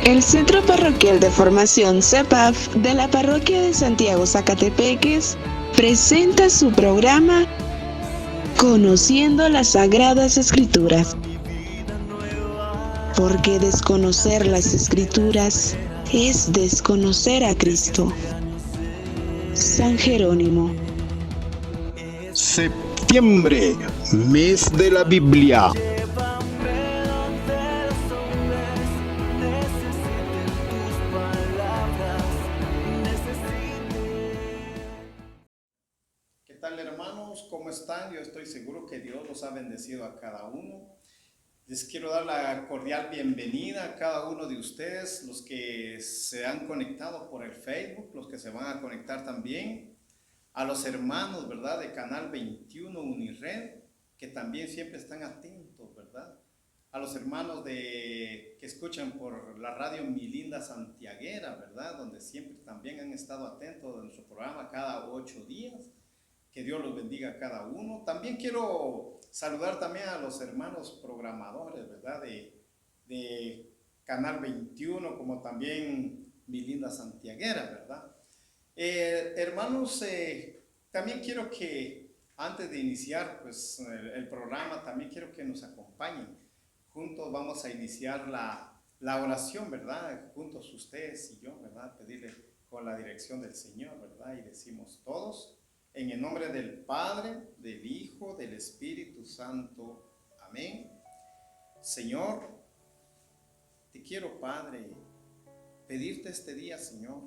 El Centro Parroquial de Formación CEPAF de la Parroquia de Santiago Zacatepeques presenta su programa Conociendo las Sagradas Escrituras. Porque desconocer las Escrituras es desconocer a Cristo. San Jerónimo. Septiembre, mes de la Biblia. ¿Qué tal, hermanos? ¿Cómo están? Yo estoy seguro que Dios los ha bendecido a cada uno. Les quiero dar la cordial bienvenida a cada uno de ustedes, los que se han conectado por el Facebook, los que se van a conectar también, a los hermanos, ¿verdad?, de Canal 21 Unired, que también siempre están atentos, ¿verdad? A los hermanos que escuchan por la radio Mi Linda Santiaguera, ¿verdad?, donde siempre también han estado atentos a nuestro programa cada 8 días. Que Dios los bendiga a cada uno. También quiero saludar también a los hermanos programadores, ¿verdad?, de Canal 21, como también Mi Linda Santiaguera, ¿verdad? Hermanos, también quiero que antes de iniciar pues, el programa, también quiero que nos acompañen. Juntos vamos a iniciar la oración, ¿verdad? Juntos ustedes y yo, ¿verdad? Pedirle con la dirección del Señor, ¿verdad? Y decimos todos, en el nombre del Padre, del Hijo, del Espíritu Santo. Amén. Señor, te quiero, Padre, pedirte este día, Señor,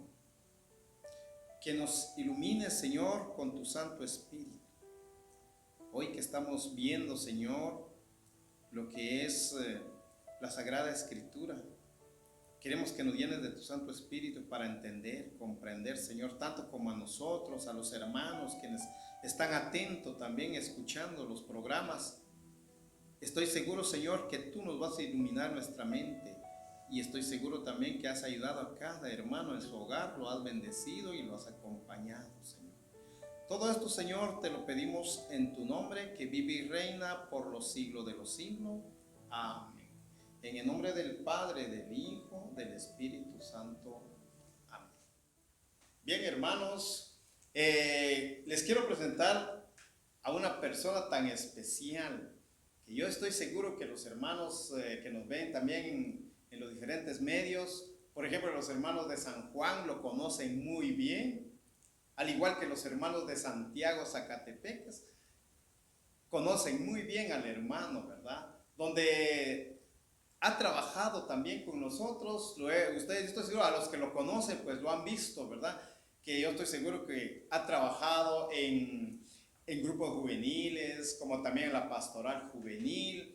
que nos ilumines, Señor, con tu Santo Espíritu. Hoy que estamos viendo, Señor, lo que es la Sagrada Escritura, queremos que nos llenes de tu Santo Espíritu para entender, comprender, Señor, tanto como a nosotros, a los hermanos quienes están atentos también escuchando los programas. Estoy seguro, Señor, que tú nos vas a iluminar nuestra mente, y estoy seguro también que has ayudado a cada hermano en su hogar, lo has bendecido y lo has acompañado, Señor. Todo esto, Señor, te lo pedimos en tu nombre, que vive y reina por los siglos de los siglos. Amén. En el nombre del Padre, del Hijo, del Espíritu Santo. Amén. Bien, hermanos, les quiero presentar a una persona tan especial, que yo estoy seguro que los hermanos que nos ven también en los diferentes medios, por ejemplo, los hermanos de San Juan lo conocen muy bien, al igual que los hermanos de Santiago Zacatepeques, conocen muy bien al hermano, ¿verdad? Donde ha trabajado también con nosotros, ustedes, estoy seguro, a los que lo conocen, pues lo han visto, ¿verdad? Que yo estoy seguro que ha trabajado en grupos juveniles, como también en la pastoral juvenil,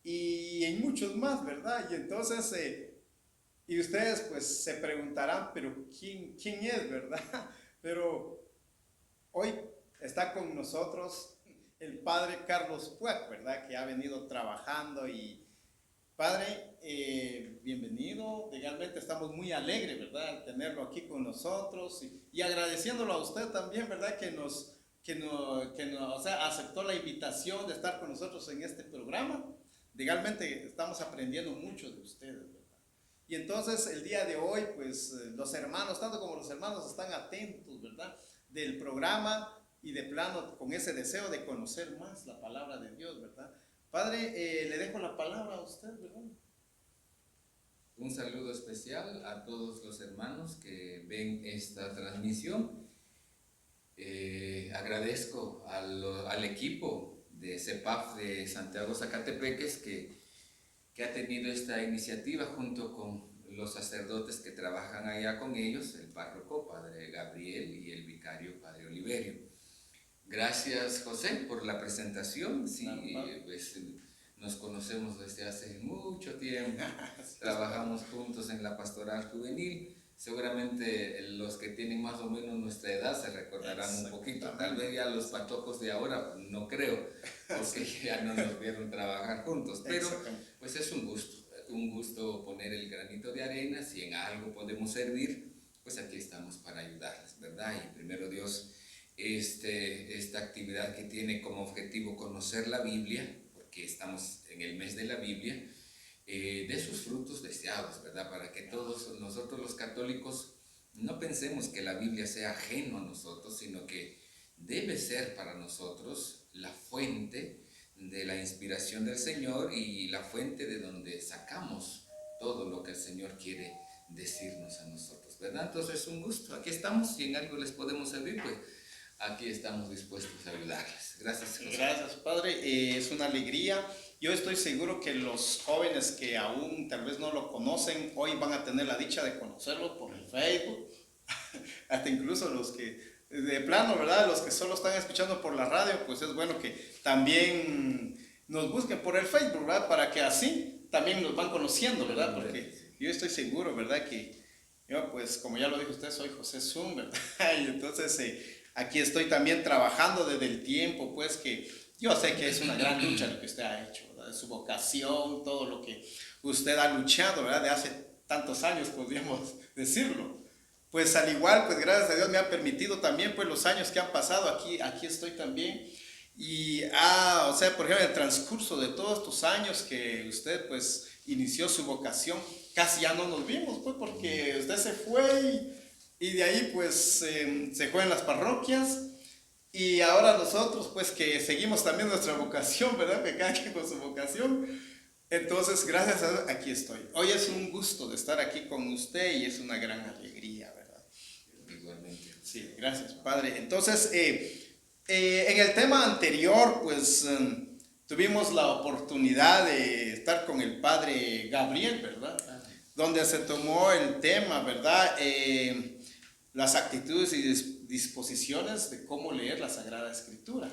y en muchos más, ¿verdad? Y entonces, y ustedes pues se preguntarán, pero ¿quién es, verdad? Pero hoy está con nosotros el padre Carlos Puig, ¿verdad? Que ha venido trabajando y Padre, bienvenido. Realmente estamos muy alegres, ¿verdad?, al tenerlo aquí con nosotros y agradeciéndolo a usted también, ¿verdad?, o sea, aceptó la invitación de estar con nosotros en este programa. Realmente estamos aprendiendo mucho de ustedes, ¿verdad? Y entonces el día de hoy, pues los hermanos, tanto como los hermanos, están atentos, ¿verdad?, del programa y de plano con ese deseo de conocer más la palabra de Dios, ¿verdad? Padre, le dejo la palabra a usted, ¿verdad? Un saludo especial a todos los hermanos que ven esta transmisión. Agradezco al equipo de CEPAF de Santiago Zacatepeques que ha tenido esta iniciativa junto con los sacerdotes que trabajan allá con ellos, el párroco, Padre Gabriel, y el vicario, Padre Oliverio. Gracias, José, por la presentación. Sí, pues nos conocemos desde hace mucho tiempo, trabajamos juntos en la pastoral juvenil. Seguramente los que tienen más o menos nuestra edad se recordarán un poquito, tal vez ya los patojos de ahora no creo, porque ya no nos vieron trabajar juntos, pero pues es un gusto poner el granito de arena. Si en algo podemos servir, pues aquí estamos para ayudarles, ¿verdad? Y primero Dios, esta actividad que tiene como objetivo conocer la Biblia, porque estamos en el mes de la Biblia, de sus frutos deseados, ¿verdad? Para que todos nosotros los católicos no pensemos que la Biblia sea ajeno a nosotros, sino que debe ser para nosotros la fuente de la inspiración del Señor y la fuente de donde sacamos todo lo que el Señor quiere decirnos a nosotros, ¿verdad? Entonces es un gusto. Aquí estamos, si en algo les podemos servir, pues aquí estamos dispuestos a ayudarles. Gracias, José. Gracias, Padre. Es una alegría. Yo estoy seguro que los jóvenes que aún tal vez no lo conocen, hoy van a tener la dicha de conocerlo por el Facebook. Hasta incluso los que, de plano, ¿verdad? Los que solo están escuchando por la radio, pues es bueno que también nos busquen por el Facebook, ¿verdad? Para que así también nos van conociendo, ¿verdad? Porque yo estoy seguro, ¿verdad? Que yo, pues, como ya lo dijo usted, soy José Zoom, ¿verdad? Y entonces aquí estoy también trabajando desde el tiempo, pues, que yo sé que es una gran lucha lo que usted ha hecho, ¿verdad? Su vocación, todo lo que usted ha luchado, ¿verdad? De hace tantos años, podríamos decirlo. Pues al igual, pues gracias a Dios me ha permitido también, pues los años que han pasado aquí estoy también. Y, o sea, por ejemplo, en el transcurso de todos estos años que usted, pues, inició su vocación, casi ya no nos vimos, pues, porque usted se fue y de ahí, pues, se fue en las parroquias. Y ahora nosotros, pues, que seguimos también nuestra vocación, ¿verdad? Que cada quien con su vocación. Entonces, gracias a Dios, aquí estoy. Hoy es un gusto de estar aquí con usted y es una gran alegría, ¿verdad? Igualmente. Sí, gracias, Padre. Entonces, en el tema anterior, pues, tuvimos la oportunidad de estar con el Padre Gabriel, ¿verdad? Donde se tomó el tema, ¿verdad? Las actitudes y disposiciones de cómo leer la Sagrada Escritura.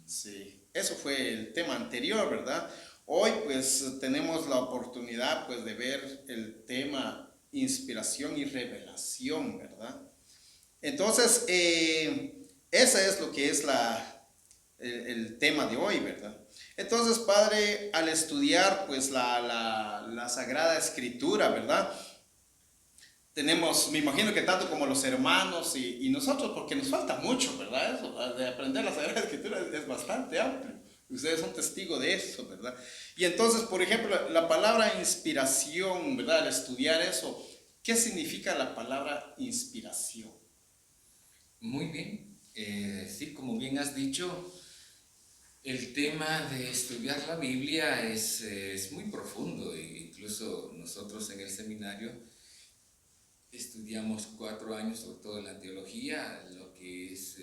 Sí, eso fue el tema anterior, ¿verdad? Hoy pues tenemos la oportunidad pues de ver el tema inspiración y revelación, ¿verdad? Entonces, ese es lo que es el tema de hoy, ¿verdad? Entonces, Padre, al estudiar pues la Sagrada Escritura, ¿verdad? Tenemos, me imagino que tanto como los hermanos y nosotros, porque nos falta mucho, ¿verdad? Eso, de aprender la Sagrada Escritura es bastante amplio. Ustedes son testigos de eso, ¿verdad? Y entonces, por ejemplo, la palabra inspiración, ¿verdad? Al estudiar eso, ¿qué significa la palabra inspiración? Muy bien. Sí, como bien has dicho, el tema de estudiar la Biblia es muy profundo. E incluso nosotros en el seminario estudiamos 4 años, sobre todo en la teología, lo que es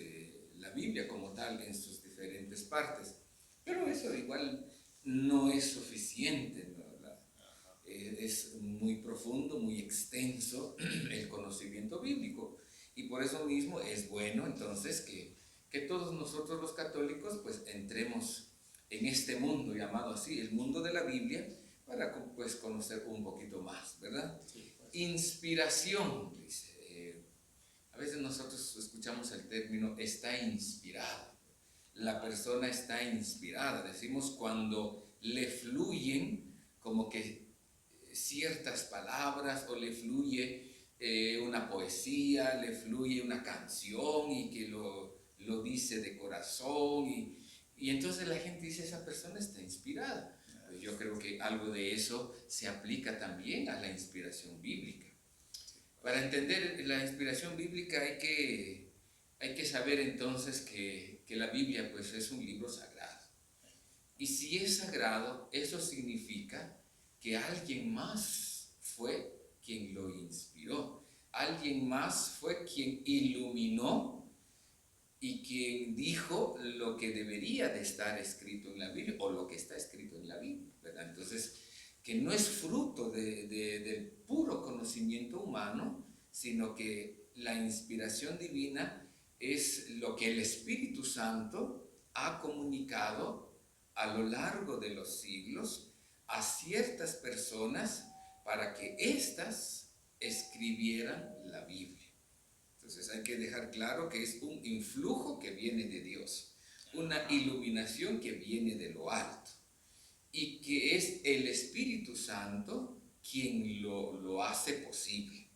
la Biblia como tal en sus diferentes partes. Pero eso igual no es suficiente, ¿no? Es muy profundo, muy extenso el conocimiento bíblico. Y por eso mismo es bueno entonces que todos nosotros los católicos pues entremos en este mundo llamado así, el mundo de la Biblia, para pues conocer un poquito más, ¿verdad? Sí. Inspiración, dice. A veces nosotros escuchamos el término está inspirado. La persona está inspirada. Decimos cuando le fluyen como que ciertas palabras o le fluye una poesía, le fluye una canción y que lo dice de corazón y entonces la gente dice esa persona está inspirada. Yo creo que algo de eso se aplica también a la inspiración bíblica. Para entender la inspiración bíblica hay que saber entonces que la Biblia pues es un libro sagrado. Y si es sagrado, eso significa que alguien más fue quien lo inspiró. Alguien más fue quien iluminó y quien dijo lo que debería de estar escrito en la Biblia o lo que está escrito en la Biblia, ¿verdad? Entonces, que no es fruto del puro conocimiento humano, sino que la inspiración divina es lo que el Espíritu Santo ha comunicado a lo largo de los siglos a ciertas personas para que éstas escribieran la Biblia. Entonces hay que dejar claro que es un influjo que viene de Dios, una iluminación que viene de lo alto y que es el Espíritu Santo quien lo hace posible.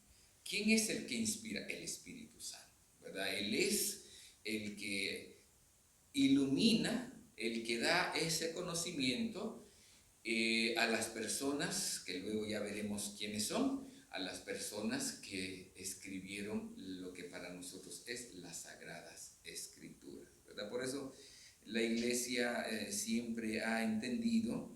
¿Quién es el que inspira? El Espíritu Santo, ¿verdad? Él es el que ilumina, el que da ese conocimiento a las personas, que luego ya veremos quiénes son, a las personas que escribieron lo que para nosotros es las Sagradas Escrituras, ¿verdad? Por eso la Iglesia siempre ha entendido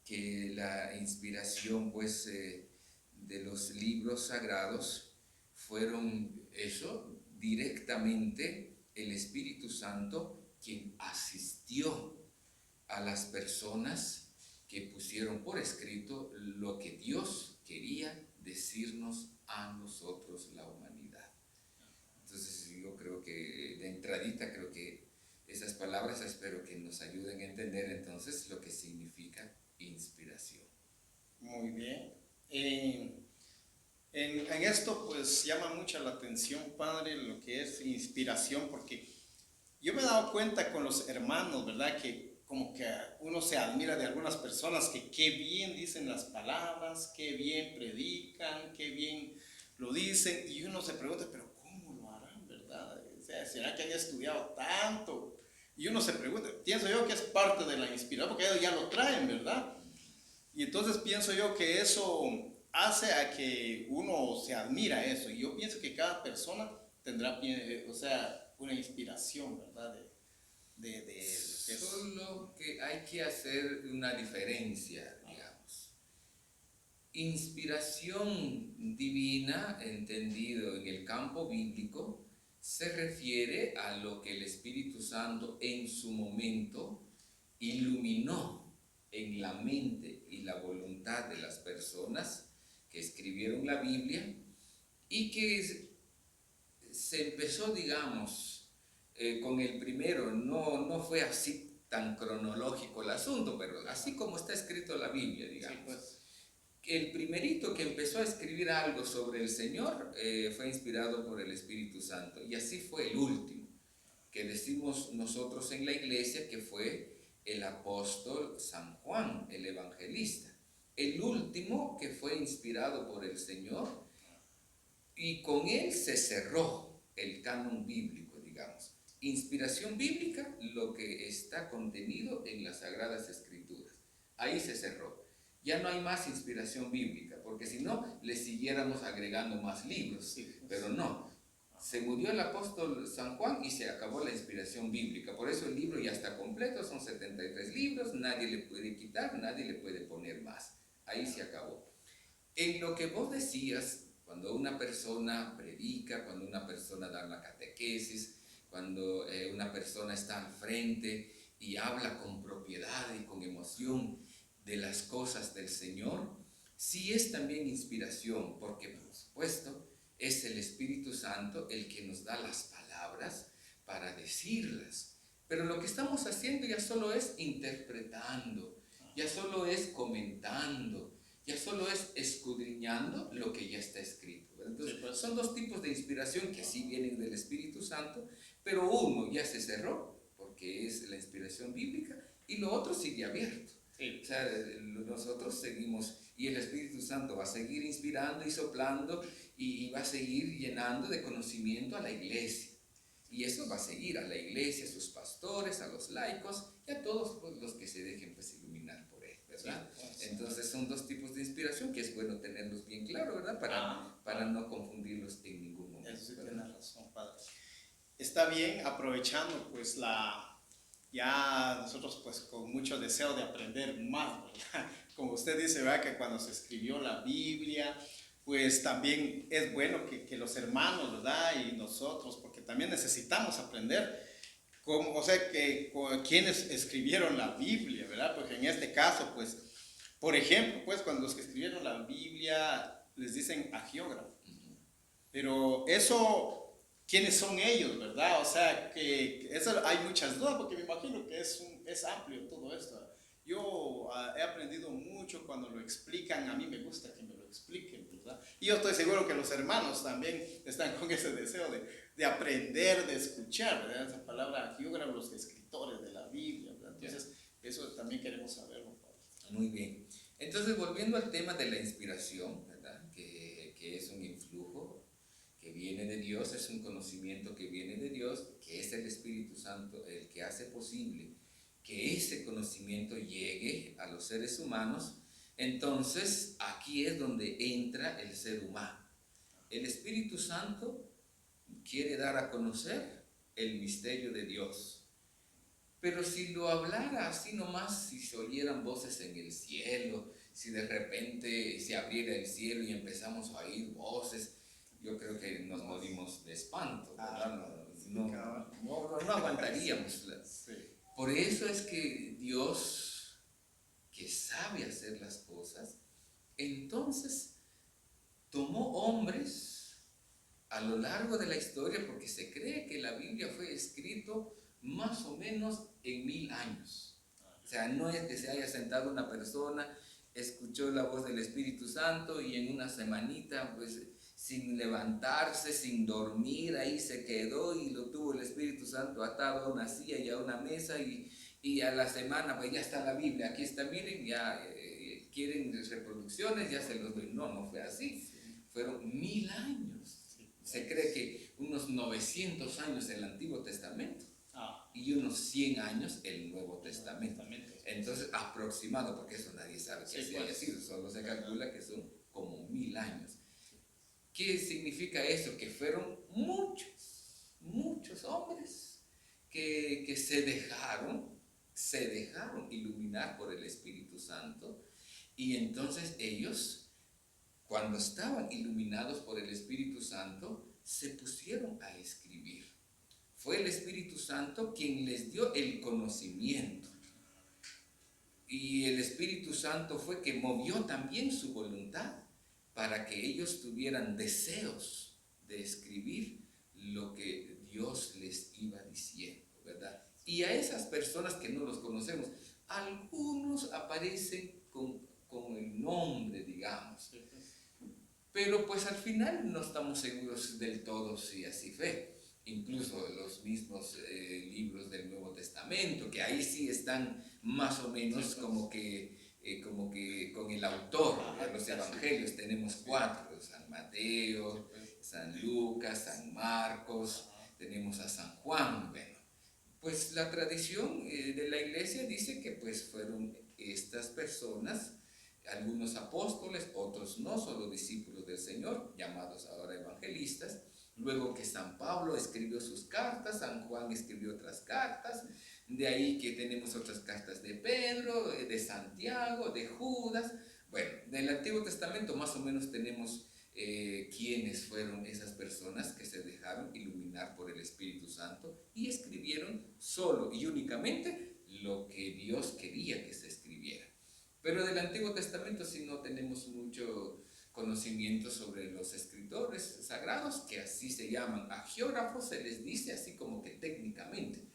que la inspiración, pues, de los libros sagrados fueron eso, directamente el Espíritu Santo quien asistió a las personas que pusieron por escrito lo que Dios quería decirnos a nosotros, la humanidad. Entonces yo creo que de entradita, creo que esas palabras espero que nos ayuden a entender entonces lo que significa inspiración. Muy bien. En esto pues llama mucho la atención, Padre, lo que es inspiración, porque yo me he dado cuenta con los hermanos, ¿verdad? Que como que uno se admira de algunas personas que qué bien dicen las palabras, qué bien predican, qué bien lo dicen, y uno se pregunta, pero ¿cómo lo harán, verdad? O sea, ¿será que han estudiado tanto? Y uno se pregunta, pienso yo que es parte de la inspiración, porque ellos ya lo traen, ¿verdad? Y entonces pienso yo que eso hace a que uno se admira eso. Y yo pienso que cada persona tendrá, o sea, una inspiración, ¿verdad? Solo que hay que hacer una diferencia, digamos. Inspiración divina, entendido en el campo bíblico, se refiere a lo que el Espíritu Santo en su momento iluminó en la mente y la voluntad de las personas que escribieron la Biblia y que se empezó, digamos, con el primero. No fue así tan cronológico el asunto, pero así como está escrito la Biblia, digamos. Sí, pues. El primerito que empezó a escribir algo sobre el Señor fue inspirado por el Espíritu Santo, y así fue el último, que decimos nosotros en la iglesia que fue el apóstol San Juan, el evangelista, el último que fue inspirado por el Señor, y con él se cerró el canon bíblico, digamos. Inspiración bíblica, lo que está contenido en las Sagradas Escrituras. Ahí se cerró. Ya no hay más inspiración bíblica, porque si no, le siguiéramos agregando más libros. Sí, pero no. Se murió el apóstol San Juan y se acabó la inspiración bíblica. Por eso el libro ya está completo, son 73 libros, nadie le puede quitar, nadie le puede poner más. Ahí se acabó. En lo que vos decías, cuando una persona predica, cuando una persona da una catequesis, cuando una persona está al frente y habla con propiedad y con emoción de las cosas del Señor, sí es también inspiración, porque por supuesto es el Espíritu Santo el que nos da las palabras para decirlas. Pero lo que estamos haciendo ya solo es interpretando, ya solo es comentando, ya solo es escudriñando lo que ya está escrito. Entonces, son dos tipos de inspiración que sí vienen del Espíritu Santo, pero uno ya se cerró, porque es la inspiración bíblica, y lo otro sigue abierto. Sí. O sea, nosotros seguimos, y el Espíritu Santo va a seguir inspirando y soplando, y va a seguir llenando de conocimiento a la iglesia. Y eso va a seguir a la iglesia, a sus pastores, a los laicos, y a todos pues, los que se dejen pues, iluminar por él, ¿verdad? Sí. Entonces son dos tipos de inspiración que es bueno tenerlos bien claros, ¿verdad? Para no confundirlos en ningún momento. Eso sí tiene razón, Padre. Está bien, aprovechando pues ya nosotros pues con mucho deseo de aprender más, ¿verdad? Como usted dice, ¿verdad? Que cuando se escribió la Biblia, pues también es bueno que los hermanos, ¿verdad? Y nosotros, porque también necesitamos aprender, o sea, quienes escribieron la Biblia, ¿verdad? Porque en este caso, pues, por ejemplo, pues cuando los que escribieron la Biblia les dicen agiógrafo, pero eso... ¿Quiénes son ellos, verdad? O sea, que eso hay muchas dudas, porque me imagino que es amplio todo esto. Yo he aprendido mucho cuando lo explican, a mí me gusta que me lo expliquen, ¿verdad? Y yo estoy seguro que los hermanos también están con ese deseo de aprender, de escuchar, ¿verdad? Esa palabra agiógrafo, los escritores de la Biblia, ¿verdad? Entonces, eso también queremos saberlo, Padre. Muy bien. Entonces, volviendo al tema de la inspiración, ¿verdad? Que es un influjo que viene de Dios, es un conocimiento que viene de Dios, que es el Espíritu Santo el que hace posible que ese conocimiento llegue a los seres humanos, entonces aquí es donde entra el ser humano. El Espíritu Santo quiere dar a conocer el misterio de Dios. Pero si lo hablara así nomás, si se oyeran voces en el cielo, si de repente se abriera el cielo y empezamos a oír voces, yo creo que nos morimos de espanto, ¿verdad? No aguantaríamos. Por eso es que Dios, que sabe hacer las cosas, entonces tomó hombres a lo largo de la historia, porque se cree que la Biblia fue escrito más o menos en 1000 años. O sea, no es que se haya sentado una persona, escuchó la voz del Espíritu Santo y en una semanita, pues sin levantarse, sin dormir, ahí se quedó y lo tuvo el Espíritu Santo atado a una silla y a una mesa y a la semana, pues ya está la Biblia, aquí está, miren, ya quieren reproducciones, ya se los doy. No fue así, fueron 1000 años. Se cree que unos 900 años el Antiguo Testamento y unos 100 años el Nuevo Testamento. Entonces, aproximado, porque eso nadie sabe que así haya sido, solo se calcula que son como 1000 años. ¿Qué significa eso? Que fueron muchos hombres que se dejaron iluminar por el Espíritu Santo, y entonces ellos, cuando estaban iluminados por el Espíritu Santo, se pusieron a escribir. Fue el Espíritu Santo quien les dio el conocimiento. Y el Espíritu Santo fue que movió también su voluntad para que ellos tuvieran deseos de escribir lo que Dios les iba diciendo, ¿verdad? Y a esas personas que no los conocemos, algunos aparecen con el nombre, digamos. Pero pues al final no estamos seguros del todo si así fue. Incluso los mismos libros del Nuevo Testamento, que ahí sí están más o menos como que con el autor de los evangelios. Tenemos 4, San Mateo, San Lucas, San Marcos, tenemos a San Juan. Bueno, pues la tradición de la iglesia dice que pues fueron estas personas, algunos apóstoles, otros no, solo discípulos del Señor, llamados ahora evangelistas. Luego que San Pablo escribió sus cartas, San Juan escribió otras cartas, de ahí que tenemos otras cartas de Pedro, de Santiago, de Judas. Bueno, del Antiguo Testamento más o menos tenemos quiénes fueron esas personas que se dejaron iluminar por el Espíritu Santo y escribieron solo y únicamente lo que Dios quería que se escribiera. Pero del Antiguo Testamento sí no tenemos mucho conocimiento sobre los escritores sagrados, que así se llaman, agiógrafos, se les dice así como que técnicamente,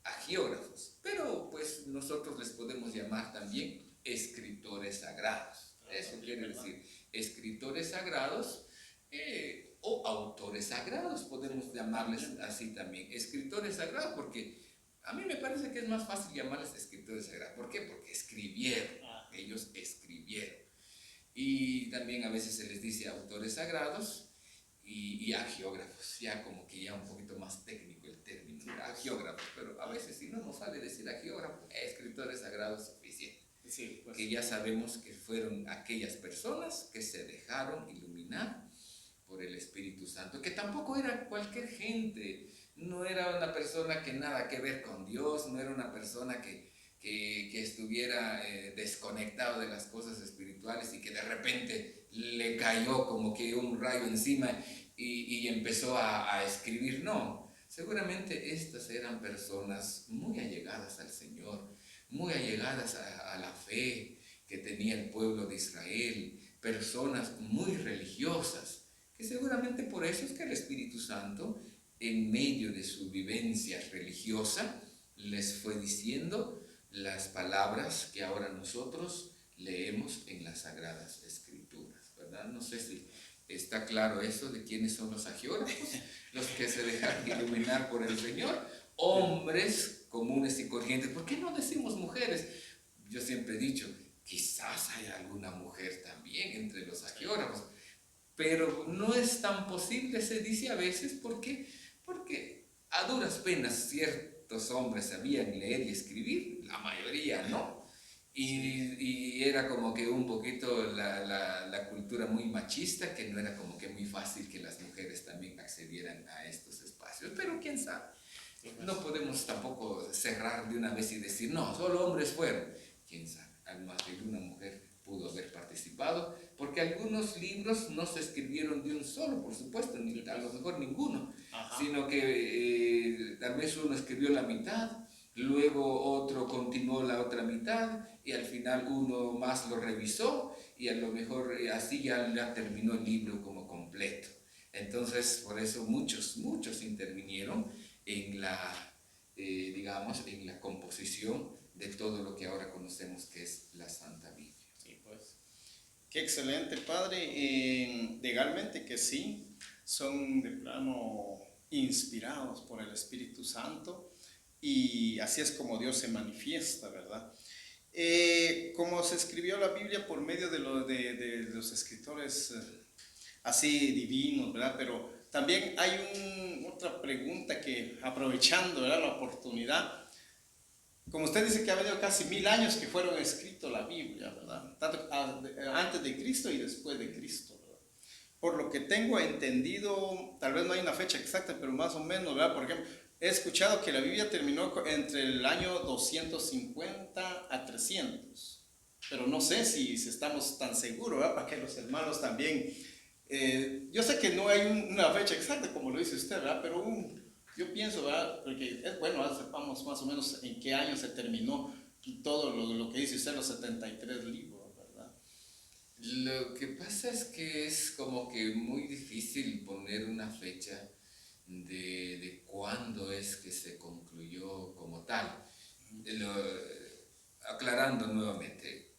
agiógrafos, pero pues nosotros les podemos llamar también escritores sagrados. Eso quiere decir escritores sagrados o autores sagrados, podemos llamarles así también, escritores sagrados, porque a mí me parece que es más fácil llamarles escritores sagrados. ¿Por qué? Porque escribieron, ellos escribieron. Y también a veces se les dice autores sagrados y agiógrafos, ya como que ya un poquito más técnico el término, agiógrafos, pero a veces si no nos sale decir agiógrafos, escritores sagrados suficiente. Sí, pues. Que ya sabemos que fueron aquellas personas que se dejaron iluminar por el Espíritu Santo, que tampoco era cualquier gente, no era una persona que nada que ver con Dios, no era una persona que estuviera desconectado de las cosas espirituales y que de repente le cayó como que un rayo encima y empezó a escribir. No, seguramente estas eran personas muy allegadas al Señor, muy allegadas a la fe que tenía el pueblo de Israel, personas muy religiosas, que seguramente por eso es que el Espíritu Santo, en medio de su vivencia religiosa, les fue diciendo las palabras que ahora nosotros leemos en las Sagradas Escrituras, ¿verdad? No sé si está claro eso de quiénes son los agiógrafos, los que se dejan iluminar por el Señor, hombres comunes y corrientes. ¿Por qué no decimos mujeres? Yo siempre he dicho, quizás hay alguna mujer también entre los agiógrafos, pero no es tan posible, se dice a veces, porque a duras penas ciertos hombres sabían leer y escribir, la mayoría no. Y era como que un poquito la cultura muy machista, que no era como que muy fácil que las mujeres también accedieran a estos espacios. Pero quién sabe, no podemos tampoco cerrar de una vez y decir, no, solo hombres fueron. Quién sabe, más de una mujer pudo haber participado, porque algunos libros no se escribieron de un solo, por supuesto, ni a lo mejor ninguno, sino que tal vez uno escribió la mitad, luego otro continuó la otra mitad, y al final uno más lo revisó, y a lo mejor así ya terminó el libro como completo. Entonces, por eso muchos intervinieron en digamos, en la composición de todo lo que ahora conocemos que es la Santa Biblia. Sí, pues. Qué excelente, padre. Legalmente que sí, son de plano inspirados por el Espíritu Santo y así es como Dios se manifiesta, ¿verdad? Como se escribió la Biblia por medio de los escritores así divinos, ¿verdad? Pero también hay otra pregunta que, aprovechando, ¿verdad?, la oportunidad, como usted dice que ha venido casi 1000 años que fueron escritos la Biblia, ¿verdad? Tanto antes de Cristo y después de Cristo, ¿verdad? Por lo que tengo entendido, tal vez no hay una fecha exacta, pero más o menos, ¿verdad? Por ejemplo, he escuchado que la Biblia terminó entre el año 250 a 300, pero no sé si estamos tan seguros, ¿verdad? Para que los hermanos también... yo sé que no hay una fecha exacta, como lo dice usted, ¿verdad? Pero yo pienso, ¿verdad? Porque es bueno, sepamos más o menos en qué año se terminó todo lo que dice usted, los 73 libros, ¿verdad? Lo que pasa es que es como que muy difícil poner una fecha de cuándo es que se concluyó como tal. Aclarando nuevamente,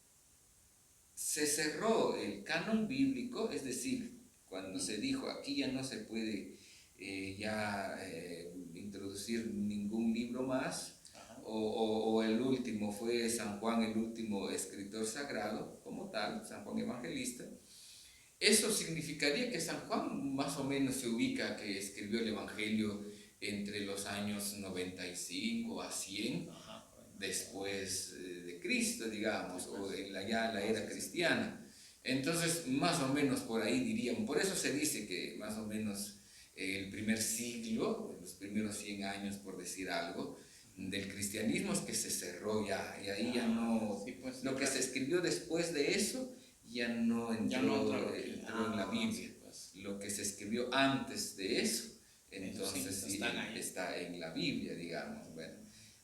se cerró el canon bíblico, es decir, cuando se dijo aquí ya no se puede introducir ningún libro más, o el último fue San Juan, el último escritor sagrado como tal, San Juan Evangelista. Eso significaría que San Juan más o menos se ubica que escribió el Evangelio entre los años 95 a 100 después de Cristo, digamos, o en ya la era cristiana. Entonces, más o menos por ahí diríamos, por eso se dice que más o menos el primer siglo, los primeros 100 años, por decir algo, del cristianismo es que se cerró ya, y ahí ya no, lo que se escribió después de eso ya no entró en la Biblia. Lo que se escribió antes de eso, entonces sí está en la Biblia, digamos. Bueno,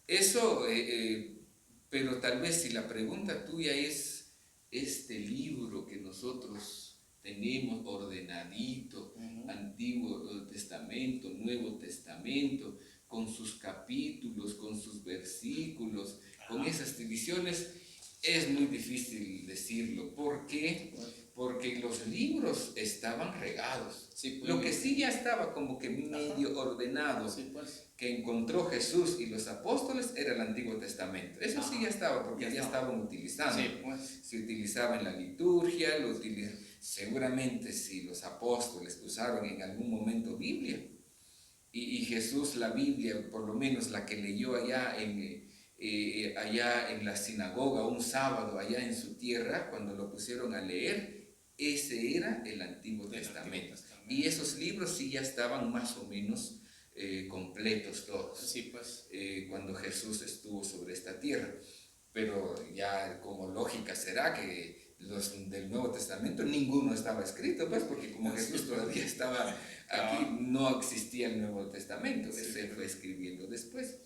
eso, pero tal vez si la pregunta tuya es este libro que nosotros tenemos ordenadito, Antiguo Testamento, Nuevo Testamento, con sus capítulos, con sus versículos, con esas divisiones, es muy difícil decirlo. ¿Por qué? Porque los libros estaban regados. Sí, pues, lo que sí ya estaba como que medio ordenado, sí, pues, que encontró Jesús y los apóstoles, era el Antiguo Testamento. Eso sí ya estaba, porque ya estaban utilizando. Sí, pues. Se utilizaba en la liturgia, seguramente si los apóstoles usaron en algún momento Biblia, y Jesús la Biblia, por lo menos la que leyó allá en la sinagoga un sábado allá en su tierra, cuando lo pusieron a leer, ese era el Antiguo Testamento. Y esos libros sí ya estaban más o menos completos todos, sí, pues. Cuando Jesús estuvo sobre esta tierra. Pero ya como lógica será que los del Nuevo Testamento ninguno estaba escrito, pues, porque como Jesús todavía estaba aquí, no existía el Nuevo Testamento, se fue escribiendo después.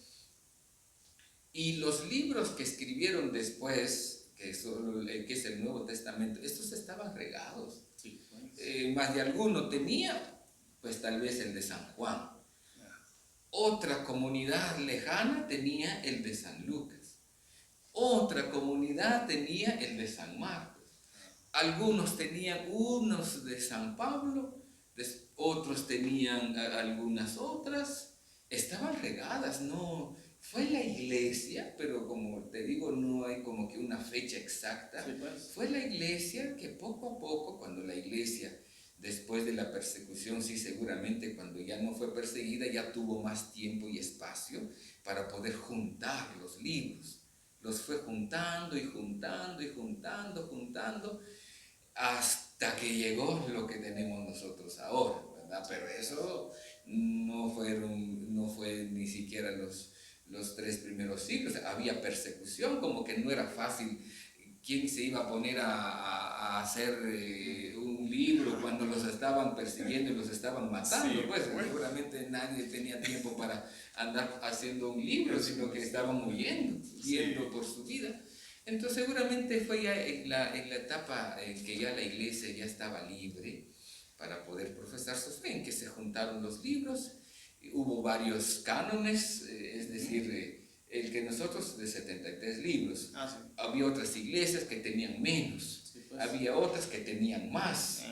Y los libros que escribieron después, que es el Nuevo Testamento, estos estaban regados. Sí, pues. Más de alguno tenía, pues tal vez el de San Juan. Otra comunidad lejana tenía el de San Lucas. Otra comunidad tenía el de San Marcos. Algunos tenían unos de San Pablo, otros tenían algunas otras. Estaban regadas, no... Fue la iglesia, pero como te digo, no hay como que una fecha exacta. Sí, pues. Fue la iglesia que poco a poco, cuando la iglesia Después de la persecución, sí, seguramente cuando ya no fue perseguida, ya tuvo más tiempo y espacio para poder juntar los libros. Los fue juntando y juntando y juntando, hasta que llegó lo que tenemos nosotros ahora, ¿verdad? Pero eso no fue ni siquiera los 3 primeros siglos. Había persecución, como que no era fácil. ¿Quién se iba a poner a hacer un libro cuando los estaban persiguiendo y los estaban matando? Sí, pues seguramente nadie tenía tiempo para andar haciendo un libro, sino que estaban huyendo por su vida. Entonces seguramente fue ya en la etapa en que ya la iglesia ya estaba libre para poder profesar su fe, en que se juntaron los libros. Hubo varios cánones, es decir, el que nosotros de 73 libros. Sí. Había otras iglesias que tenían menos, Sí, pues. había otras que tenían más.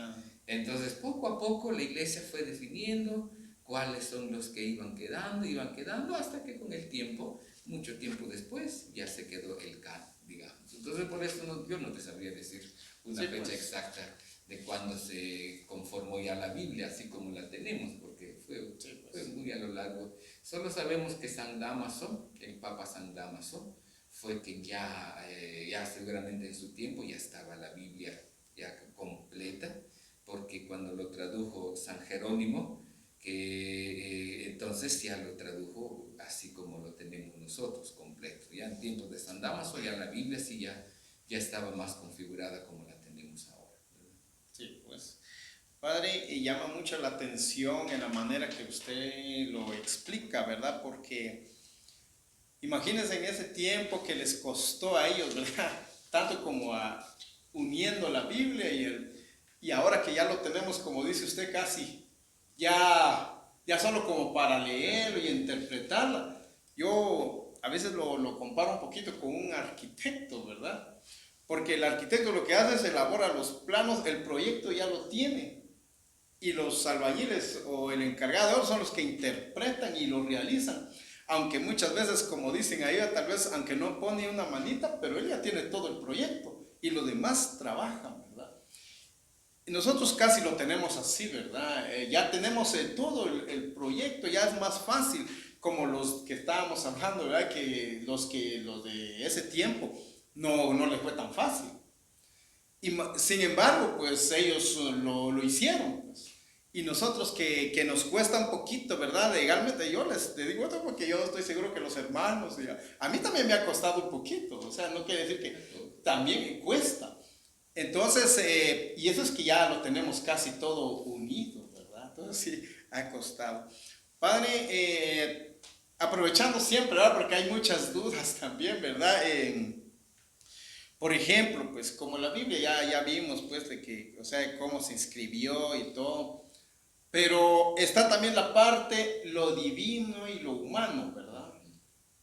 Entonces poco a poco la iglesia fue definiendo cuáles son los que iban quedando, hasta que con el tiempo, mucho tiempo después, ya se quedó el canon, digamos. Entonces por eso yo no te sabría decir una fecha exacta de cuándo se conformó ya la Biblia, así como la tenemos, porque fue muy a lo largo. Solo sabemos que San Dámaso, el Papa San Dámaso, fue que ya seguramente en su tiempo ya estaba la Biblia ya completa, porque cuando lo tradujo San Jerónimo, que entonces ya lo tradujo así como lo tenemos nosotros, completo. Ya en tiempos de San Dámaso ya la Biblia sí ya estaba más configurada como la tenemos ahora, ¿verdad? Sí, pues. Padre, y llama mucho la atención en la manera que usted lo explica, ¿verdad? Porque imagínense en ese tiempo que les costó a ellos, ¿verdad? Tanto como uniendo la Biblia y ahora que ya lo tenemos, como dice usted, casi ya solo como para leerlo y interpretarla. Yo a veces lo comparo un poquito con un arquitecto, ¿verdad? Porque el arquitecto lo que hace es elabora los planos, el proyecto ya lo tiene. Y los albañiles o el encargado de obra son los que interpretan y lo realizan. Aunque muchas veces, como dicen ahí, tal vez aunque no pone una manita, pero él ya tiene todo el proyecto y los demás trabajan, ¿verdad? Y nosotros casi lo tenemos así, ¿verdad? Ya tenemos todo el proyecto, ya es más fácil, como los que estábamos hablando, ¿verdad? Que los de ese tiempo no les fue tan fácil. Y sin embargo, pues ellos lo hicieron, pues. Y nosotros que nos cuesta un poquito, ¿verdad? Legalmente yo les digo esto porque yo estoy seguro que los hermanos, a mí también me ha costado un poquito, o sea, no quiere decir que también cuesta. Entonces, y eso es que ya lo tenemos casi todo unido, ¿verdad? Entonces sí, ha costado. Padre, aprovechando siempre, ¿verdad? Porque hay muchas dudas también, ¿verdad? Por ejemplo, pues como la Biblia ya vimos, pues, de que, o sea, cómo se escribió y todo, pero está también la parte, lo divino y lo humano, ¿verdad?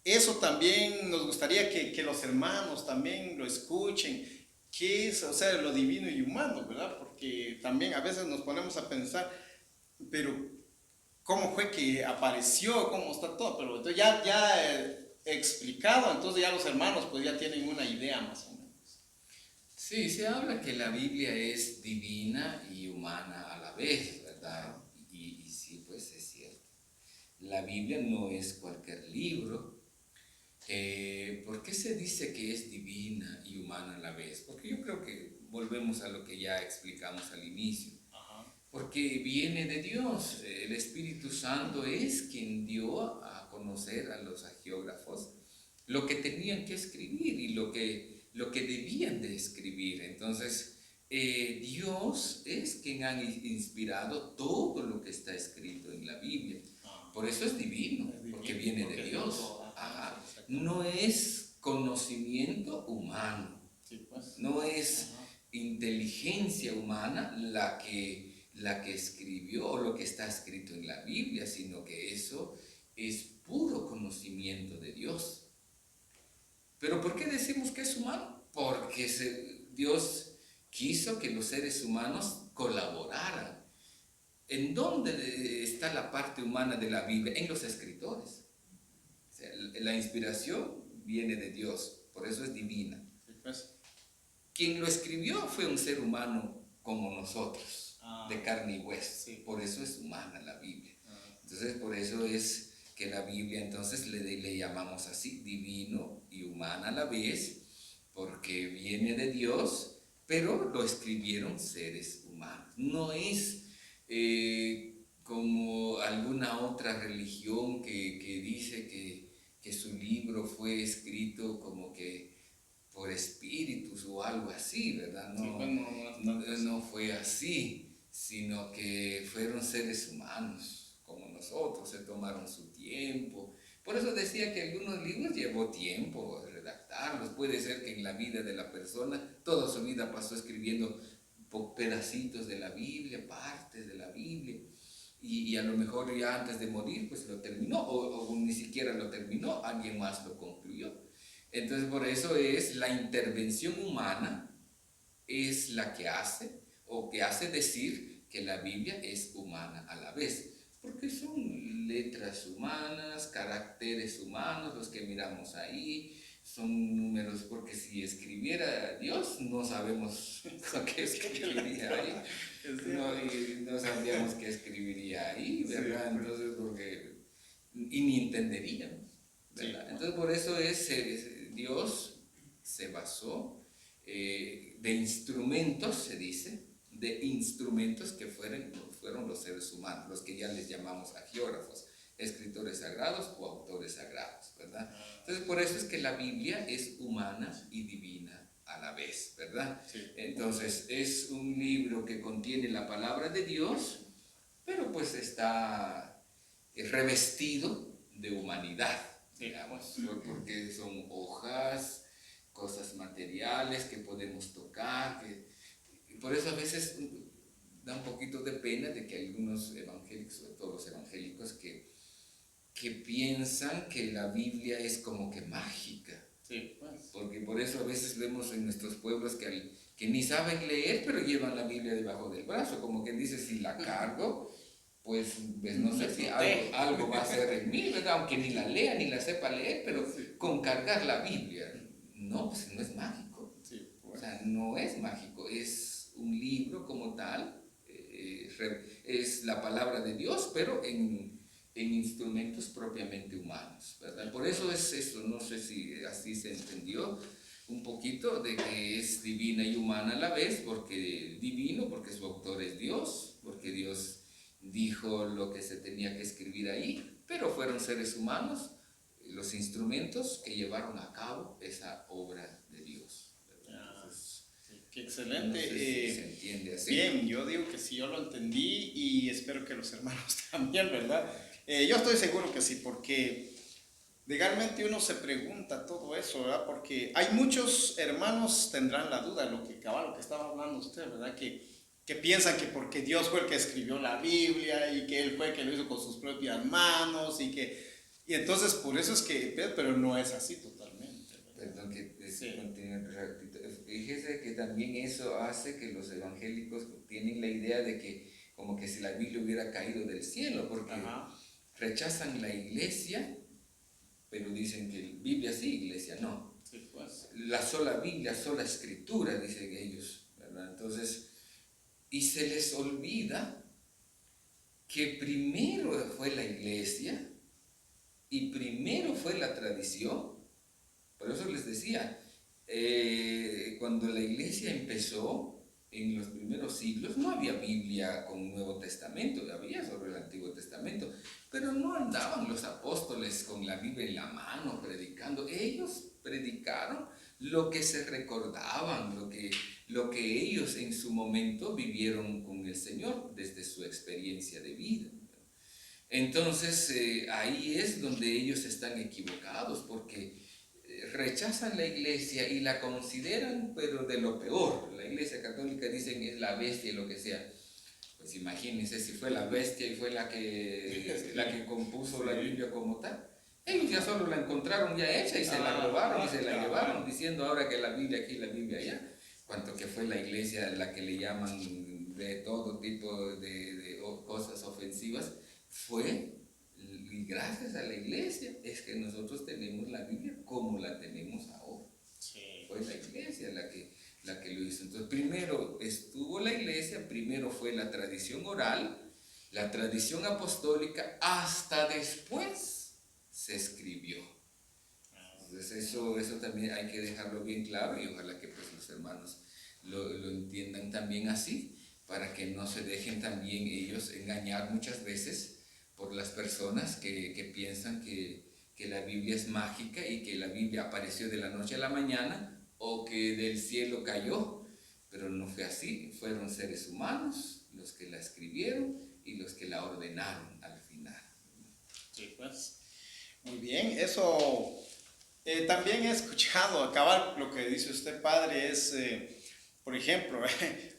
Eso también nos gustaría que los hermanos también lo escuchen, qué es, o sea, lo divino y humano, ¿verdad? Porque también a veces nos ponemos a pensar, pero ¿cómo fue que apareció? ¿Cómo está todo? Pero entonces ya explicado, entonces ya los hermanos pues ya tienen una idea más o menos. Sí, se habla que la Biblia es divina y humana a la vez, ¿verdad? Y sí, pues es cierto. La Biblia no es cualquier libro. ¿Por qué se dice que es divina y humana a la vez? Porque yo creo que volvemos a lo que ya explicamos al inicio. Porque viene de Dios. El Espíritu Santo es quien dio a conocer a los hagiógrafos lo que tenían que escribir y lo que debían de escribir. Entonces, Dios es quien ha inspirado todo lo que está escrito en la Biblia. Por eso es divino, porque viene de Dios. No es conocimiento humano, no es inteligencia humana la que escribió o lo que está escrito en la Biblia, sino que eso es puro conocimiento de Dios. ¿Pero por qué decimos que es humano? Porque Dios quiso que los seres humanos colaboraran. ¿En dónde está la parte humana de la Biblia? En los escritores. O sea, la inspiración viene de Dios, por eso es divina. Quien lo escribió fue un ser humano como nosotros. de carne y hueso. Sí. Por eso es humana la Biblia. Entonces, por eso es que la Biblia entonces le llamamos así, divino y humana a la vez, porque viene de Dios, pero lo escribieron seres humanos. No es como alguna otra religión que dice que su libro fue escrito como que por espíritus o algo así, ¿verdad? No, Sí, pues no fue así, sino que fueron seres humanos como nosotros, se tomaron su tiempo. Por eso decía que algunos libros llevó tiempo redactarlos. Puede ser que en la vida de la persona toda su vida pasó escribiendo pedacitos de la Biblia, partes de la Biblia, y a lo mejor ya antes de morir pues lo terminó, o ni siquiera lo terminó, alguien más lo concluyó. Entonces por eso es la intervención humana es la que hace, o que hace decir que la Biblia es humana a la vez, porque son letras humanas, caracteres humanos los que miramos ahí, son números, porque si escribiera Dios no sabemos lo que escribiría ahí, no sabríamos qué escribiría ahí, ¿verdad? Entonces, y ni entenderíamos, ¿verdad? Entonces por eso Dios se basó de instrumentos, se dice, de instrumentos que fueron los seres humanos, los que ya les llamamos agiógrafos, escritores sagrados o autores sagrados, ¿verdad? Entonces por eso es que la Biblia es humana y divina a la vez, ¿verdad? Sí. Entonces es un libro que contiene la palabra de Dios, pero pues está revestido de humanidad, digamos, porque son hojas, cosas materiales que podemos tocar, por eso a veces da un poquito de pena de que algunos evangélicos, sobre todo los evangélicos, que piensan que la Biblia es como que mágica. Sí, pues. Porque por eso a veces vemos en nuestros pueblos que ni saben leer, pero llevan la Biblia debajo del brazo, como quien dice, si la cargo, pues no sé si algo va a ser en mí, ¿verdad? Aunque ni la lea ni la sepa leer, pero con cargar la Biblia, no, pues no es mágico. Sí, pues. O sea, no es mágico, es un libro como tal, es la palabra de Dios, pero en instrumentos propiamente humanos, ¿verdad? Por eso es eso, no sé si así se entendió un poquito, de que es divina y humana a la vez, porque divino, porque su autor es Dios, porque Dios dijo lo que se tenía que escribir ahí, pero fueron seres humanos los instrumentos que llevaron a cabo esa obra de Dios. Qué excelente. No sé si se entiende así. Bien, yo digo que sí, yo lo entendí y espero que los hermanos también, ¿verdad? Yo estoy seguro que sí, porque legalmente uno se pregunta todo eso, ¿verdad? Porque hay muchos hermanos tendrán la duda, lo que estaba hablando usted, ¿verdad? Que piensan que porque Dios fue el que escribió la Biblia y que Él fue el que lo hizo con sus propias manos y entonces por eso es que, pero no es así totalmente, ¿verdad? Perdón que Sí. continúe un ratito. Fíjese que también eso hace que los evangélicos tienen la idea de que como que si la Biblia hubiera caído del cielo, porque rechazan la iglesia, pero dicen que Biblia sí, iglesia no. Sí, pues. La sola Biblia, sola escritura, dicen ellos, ¿verdad? Entonces, y se les olvida que primero fue la iglesia y primero fue la tradición. Por eso les decía, cuando la iglesia empezó, en los primeros siglos, no había Biblia con Nuevo Testamento, había sobre el Antiguo Testamento, pero no andaban los apóstoles con la Biblia en la mano predicando. Ellos predicaron lo que se recordaban, lo que ellos en su momento vivieron con el Señor desde su experiencia de vida. Entonces, ahí es donde ellos están equivocados, porque rechazan la iglesia y la consideran, pero de lo peor. La iglesia católica dicen es la bestia y lo que sea. Pues imagínense si fue la bestia y fue la que compuso la Biblia como tal. Ellos ya solo la encontraron ya hecha y se la robaron y se la llevaron, diciendo ahora que la Biblia aquí, la Biblia allá. Cuanto que fue la iglesia la que le llaman de todo tipo de cosas ofensivas, y gracias a la iglesia es que nosotros tenemos la Biblia como la tenemos ahora. Sí. Fue la iglesia la que la que lo hizo. Entonces, primero estuvo la iglesia, primero fue la tradición oral, la tradición apostólica, hasta después se escribió. Entonces, eso también hay que dejarlo bien claro, y ojalá que pues los hermanos lo entiendan también así, para que no se dejen también ellos engañar muchas veces por las personas que piensan que la Biblia es mágica y que la Biblia apareció de la noche a la mañana o que del cielo cayó, pero no fue así. Fueron seres humanos los que la escribieron y los que la ordenaron al final. Sí, pues, muy bien. Eso también he escuchado, acabar lo que dice usted, padre, es, por ejemplo,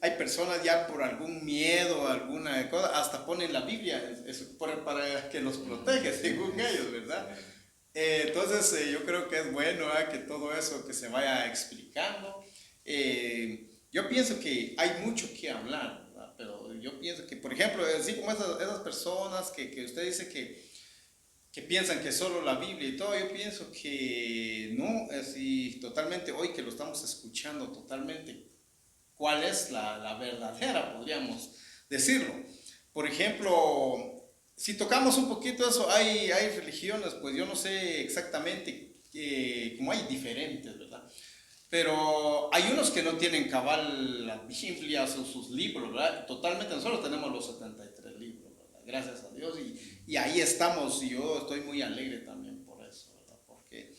hay personas ya por algún miedo, alguna cosa, hasta ponen la Biblia para que los protege, según ellos, ¿verdad? Entonces, yo creo que es bueno que todo eso que se vaya explicando. Yo pienso que hay mucho que hablar, ¿verdad? Pero yo pienso que, por ejemplo, así como esas personas que usted dice que piensan que solo la Biblia y todo, yo pienso que no, así totalmente hoy que lo estamos escuchando totalmente, cuál es la verdadera, podríamos decirlo. Por ejemplo, si tocamos un poquito eso, hay religiones, pues yo no sé exactamente, como hay diferentes, ¿verdad? Pero hay unos que no tienen cabal la Biblia o sus libros, ¿verdad? Totalmente, nosotros tenemos los 73 libros, ¿verdad? Gracias a Dios, y ahí estamos, y yo estoy muy alegre también por eso, ¿verdad? Porque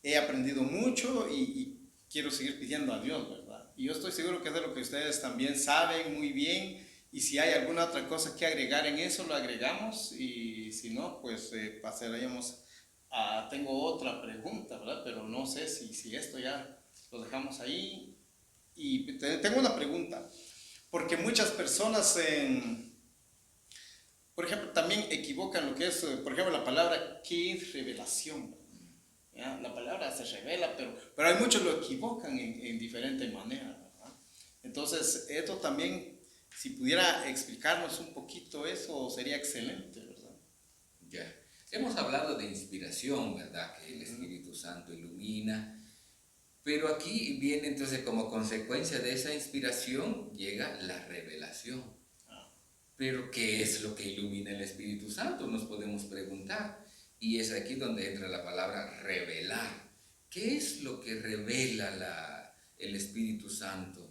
he aprendido mucho y quiero seguir pidiendo a Dios, ¿verdad? Y yo estoy seguro que es de lo que ustedes también saben muy bien. Y si hay alguna otra cosa que agregar en eso, lo agregamos. Y si no, pues pasaríamos a... Tengo otra pregunta, ¿verdad? Pero no sé si esto ya lo dejamos ahí. Y tengo una pregunta. Porque muchas personas, por ejemplo, también equivocan lo que es, por ejemplo, la palabra ¿qué es revelación? ¿Ya? La palabra se revela, pero hay muchos lo equivocan en diferentes maneras, ¿verdad? Entonces, esto también... Si pudiera explicarnos un poquito eso, sería excelente, ¿verdad? Ya. Hemos hablado de inspiración, ¿verdad? Que el Espíritu Santo ilumina. Pero aquí viene entonces como consecuencia de esa inspiración llega la revelación. Pero ¿qué es lo que ilumina el Espíritu Santo? Nos podemos preguntar. Y es aquí donde entra la palabra revelar. ¿Qué es lo que revela el Espíritu Santo?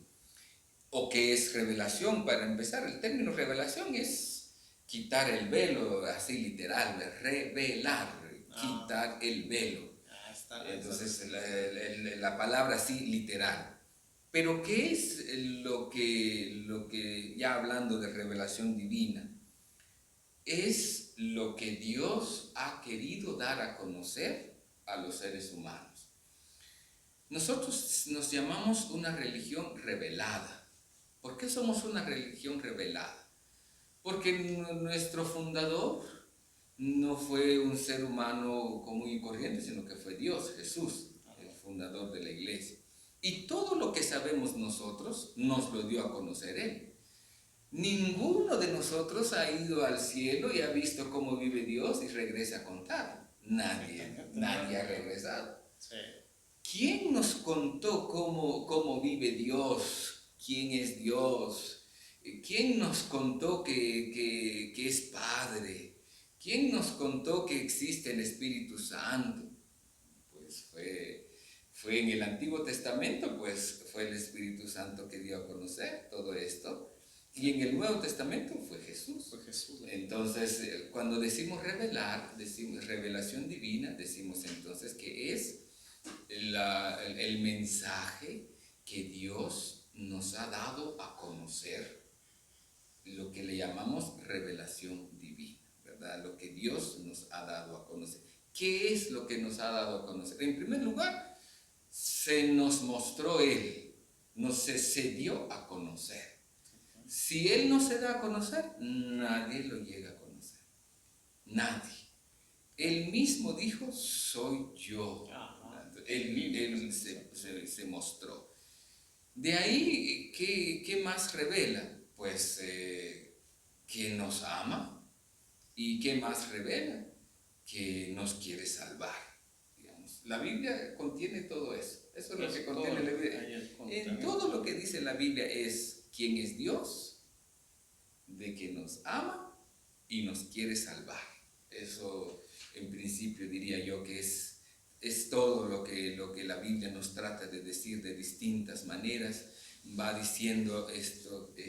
¿O qué es revelación? Para empezar, el término revelación es quitar el velo, así literal, revelar, quitar el velo. Entonces, la palabra así literal. Pero ¿qué es lo que, ya hablando de revelación divina, es lo que Dios ha querido dar a conocer a los seres humanos? Nosotros nos llamamos una religión revelada. ¿Por qué somos una religión revelada? Porque nuestro fundador no fue un ser humano común y corriente, sino que fue Dios, Jesús, el fundador de la iglesia. Y todo lo que sabemos nosotros nos lo dio a conocer Él. Ninguno de nosotros ha ido al cielo y ha visto cómo vive Dios y regresa a contar. Nadie ha regresado. ¿Quién nos contó cómo vive Dios? ¿Quién es Dios? ¿Quién nos contó que es Padre? ¿Quién nos contó que existe el Espíritu Santo? Pues fue en el Antiguo Testamento, pues fue el Espíritu Santo que dio a conocer todo esto. Y en el Nuevo Testamento fue Jesús. Entonces, cuando decimos revelar, decimos revelación divina, decimos entonces que es el mensaje que Dios nos ha dado a conocer, lo que le llamamos revelación divina, ¿verdad? Lo que Dios nos ha dado a conocer. ¿Qué es lo que nos ha dado a conocer? En primer lugar, se nos mostró Él, se dio a conocer. Si Él no se da a conocer, nadie lo llega a conocer. Nadie. Él mismo dijo, soy yo. Él se mostró. De ahí, ¿qué más revela? Pues que nos ama. ¿Y qué más revela? Que nos quiere salvar. Digamos. La Biblia contiene todo eso. Eso es lo que contiene la Biblia. En todo lo que dice la Biblia es quién es Dios, de que nos ama y nos quiere salvar. Eso en principio diría yo que es todo lo que la Biblia nos trata de decir de distintas maneras. Va diciendo esto que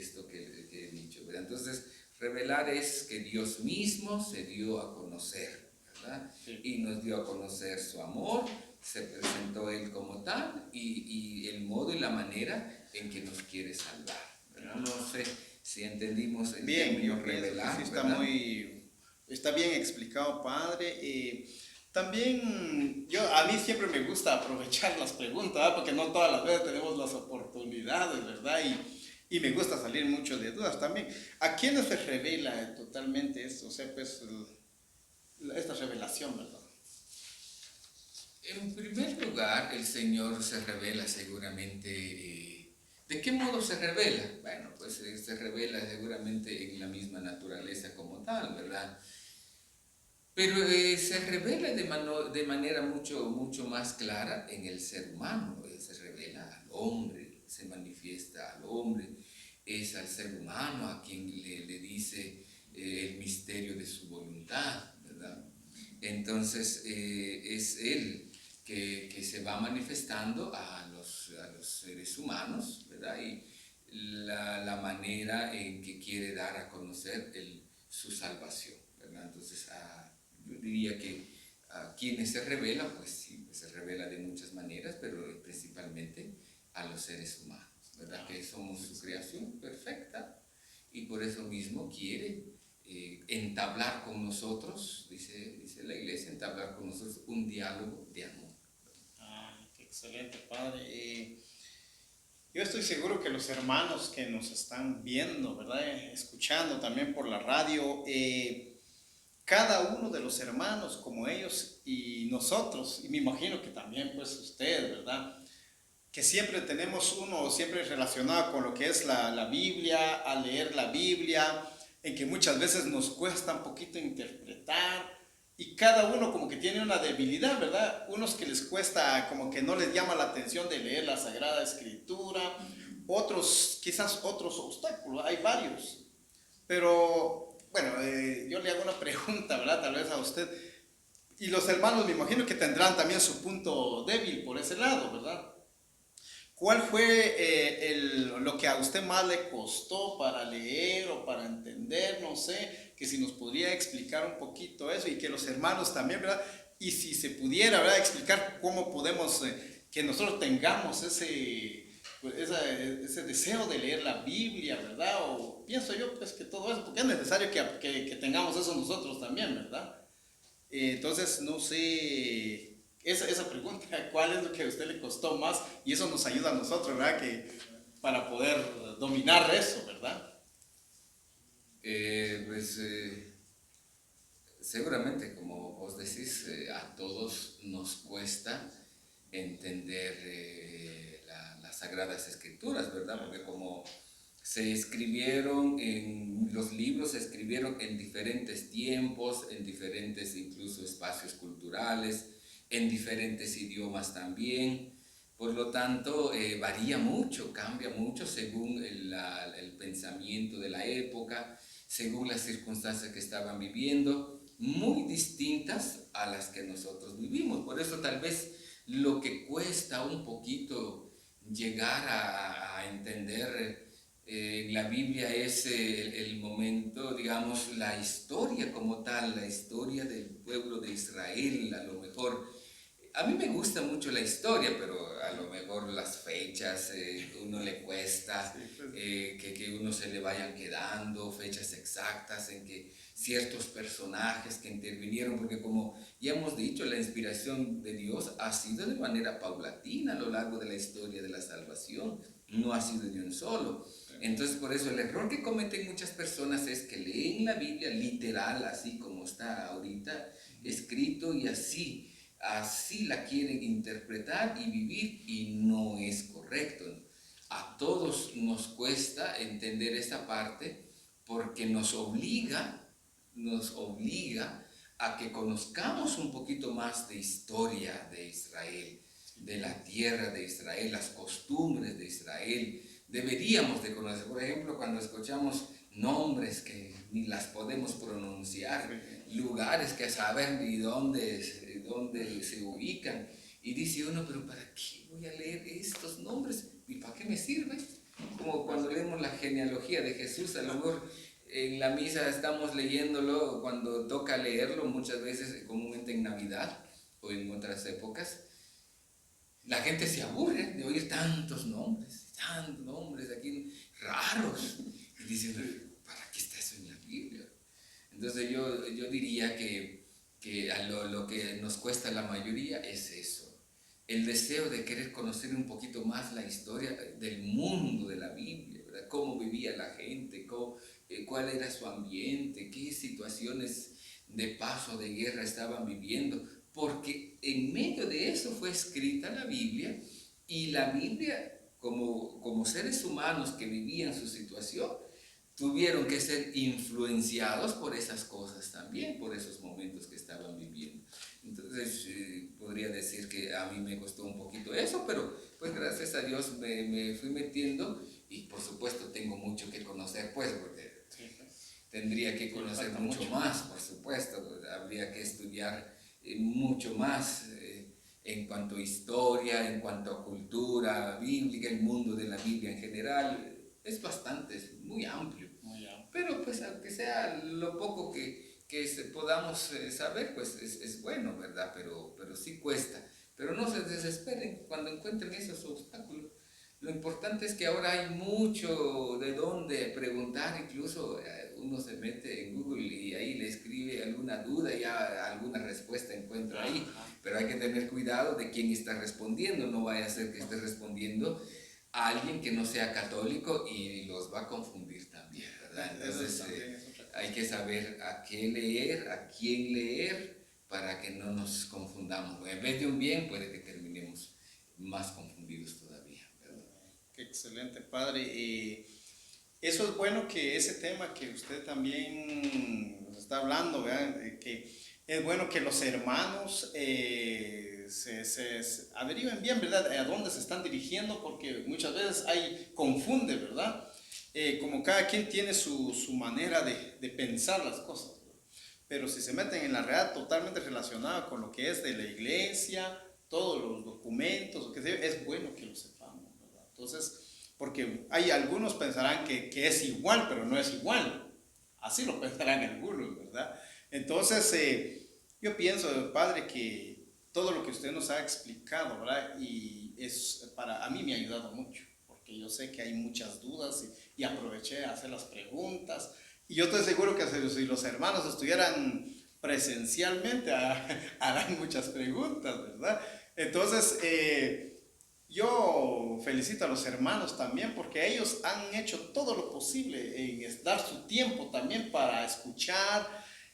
he dicho, ¿verdad? Entonces, revelar es que Dios mismo se dio a conocer, ¿verdad? Sí. Y nos dio a conocer su amor, se presentó Él como tal y el modo y la manera en que nos quiere salvar, ¿verdad? No sé si entendimos el término revelar, sí, está bien explicado, Padre. También a mí siempre me gusta aprovechar las preguntas, ¿verdad? Porque no todas las veces tenemos las oportunidades, ¿verdad? Y me gusta salir mucho de dudas también. ¿A quiénes se revela totalmente esto? O sea, pues, esta revelación, ¿verdad? En primer lugar, el Señor se revela seguramente. ¿De qué modo se revela? Bueno, pues se revela seguramente en la misma naturaleza como tal, ¿verdad? Pero se revela de manera mucho más clara en el ser humano. Se revela al hombre, se manifiesta al hombre. Es al ser humano a quien le dice el misterio de su voluntad, ¿verdad? Entonces es Él que se va manifestando a los seres humanos, ¿verdad? Y la manera en que quiere dar a conocer su salvación, ¿verdad? Entonces, yo diría que a quienes se revela, pues sí, se revela de muchas maneras, pero principalmente a los seres humanos, ¿verdad? Que somos su creación perfecta y por eso mismo quiere entablar con nosotros, dice la Iglesia, entablar con nosotros un diálogo de amor. Qué excelente, Padre. Yo estoy seguro que los hermanos que nos están viendo, ¿verdad? Escuchando también por la radio, cada uno de los hermanos como ellos y nosotros, y me imagino que también pues usted, ¿verdad? Que siempre tenemos uno siempre relacionado con lo que es la Biblia, al leer la Biblia, en que muchas veces nos cuesta un poquito interpretar y cada uno como que tiene una debilidad, ¿verdad? Unos que les cuesta, como que no les llama la atención de leer la Sagrada Escritura, otros, quizás otros obstáculos, hay varios, pero bueno, yo le hago una pregunta, ¿verdad? Tal vez a usted. Y los hermanos me imagino que tendrán también su punto débil por ese lado, ¿verdad? ¿Cuál fue lo que a usted más le costó para leer o para entender? No sé, que si nos podría explicar un poquito eso y que los hermanos también, ¿verdad? Y si se pudiera, ¿verdad? Explicar cómo podemos, que nosotros tengamos ese deseo de leer la Biblia, ¿verdad? O pienso yo pues que todo eso, porque es necesario que tengamos eso nosotros también, ¿verdad? Entonces, no sé, esa pregunta, ¿cuál es lo que a usted le costó más? Y eso nos ayuda a nosotros, ¿verdad? Para poder dominar eso, ¿verdad? Seguramente, como vos decís, a todos nos cuesta entender las Sagradas Escrituras, ¿verdad? Porque como los libros se escribieron en diferentes tiempos, en diferentes incluso espacios culturales, en diferentes idiomas también. Por lo tanto, varía mucho, cambia mucho según el pensamiento de la época, según las circunstancias que estaban viviendo, muy distintas a las que nosotros vivimos. Por eso tal vez lo que cuesta un poquito llegar a entender la Biblia es el momento, digamos, la historia como tal, la historia del pueblo de Israel. A lo mejor, a mí me gusta mucho la historia, pero a lo mejor las fechas, uno le cuesta que uno se le vayan quedando, fechas exactas en que ciertos personajes que intervinieron, porque como ya hemos dicho, la inspiración de Dios ha sido de manera paulatina a lo largo de la historia de la salvación, no ha sido de un solo. Entonces, por eso el error que cometen muchas personas es que leen la Biblia literal, así como está ahorita escrito, y así la quieren interpretar y vivir, y no es correcto. A todos nos cuesta entender esta parte porque nos obliga a que conozcamos un poquito más de historia de Israel, de la tierra de Israel, las costumbres de Israel. Deberíamos de conocer, por ejemplo, cuando escuchamos nombres que ni las podemos pronunciar, lugares que a saber ni dónde se ubican, y dice uno, pero ¿para qué voy a leer estos nombres? ¿Y para qué me sirve? Como cuando leemos la genealogía de Jesús, a lo mejor en la misa estamos leyéndolo, cuando toca leerlo, muchas veces, comúnmente en Navidad o en otras épocas, la gente se aburre de oír tantos nombres aquí raros. Y dicen, ¿para qué está eso en la Biblia? Entonces yo diría que a lo que nos cuesta a la mayoría es eso. El deseo de querer conocer un poquito más la historia del mundo de la Biblia, ¿verdad? Cómo vivía la gente, cuál era su ambiente, qué situaciones de paz o de guerra estaban viviendo, porque en medio de eso fue escrita la Biblia, y la Biblia, como seres humanos que vivían su situación, tuvieron que ser influenciados por esas cosas también, por esos momentos que estaban viviendo. Entonces, podría decir que a mí me costó un poquito eso, pero pues gracias a Dios me fui metiendo, y por supuesto tengo mucho que conocer, pues, porque tendría que conocer mucho más, por supuesto, habría que estudiar mucho más en cuanto a historia, en cuanto a cultura bíblica, el mundo de la Biblia en general. Es bastante, es muy amplio. Pero pues aunque sea lo poco que podamos saber, pues es bueno, ¿verdad? Pero sí cuesta. Pero no se desesperen cuando encuentren esos obstáculos. Lo importante es que ahora hay mucho de dónde preguntar, incluso uno se mete en Google y ahí le escribe alguna duda y ya alguna respuesta encuentra ahí. Pero hay que tener cuidado de quién está respondiendo, no vaya a ser que esté respondiendo a alguien que no sea católico y los va a confundir también, ¿verdad? Entonces hay que saber a qué leer, a quién leer, para que no nos confundamos. En vez de un bien, puede que terminemos más confundidos todavía, ¿verdad? Qué excelente, padre. Eso es bueno, que ese tema que usted también nos está hablando, ¿verdad? Que es bueno que los hermanos se averigüen bien, ¿verdad?, a dónde se están dirigiendo, porque muchas veces confunde, ¿verdad? Como cada quien tiene su manera de pensar las cosas, ¿verdad? Pero si se meten en la realidad totalmente relacionada con lo que es de la iglesia, todos los documentos, es bueno que lo sepamos, ¿verdad? Entonces, porque hay algunos pensarán que es igual, pero no es igual. Así lo pensarán algunos, ¿verdad? Entonces, yo pienso, padre, que todo lo que usted nos ha explicado, ¿verdad? Y a mí me ha ayudado mucho, porque yo sé que hay muchas dudas y aproveché a hacer las preguntas. Y yo estoy seguro que si los hermanos estuvieran presencialmente, harán muchas preguntas, ¿verdad? Entonces, yo felicito a los hermanos también, porque ellos han hecho todo lo posible en dar su tiempo también para escuchar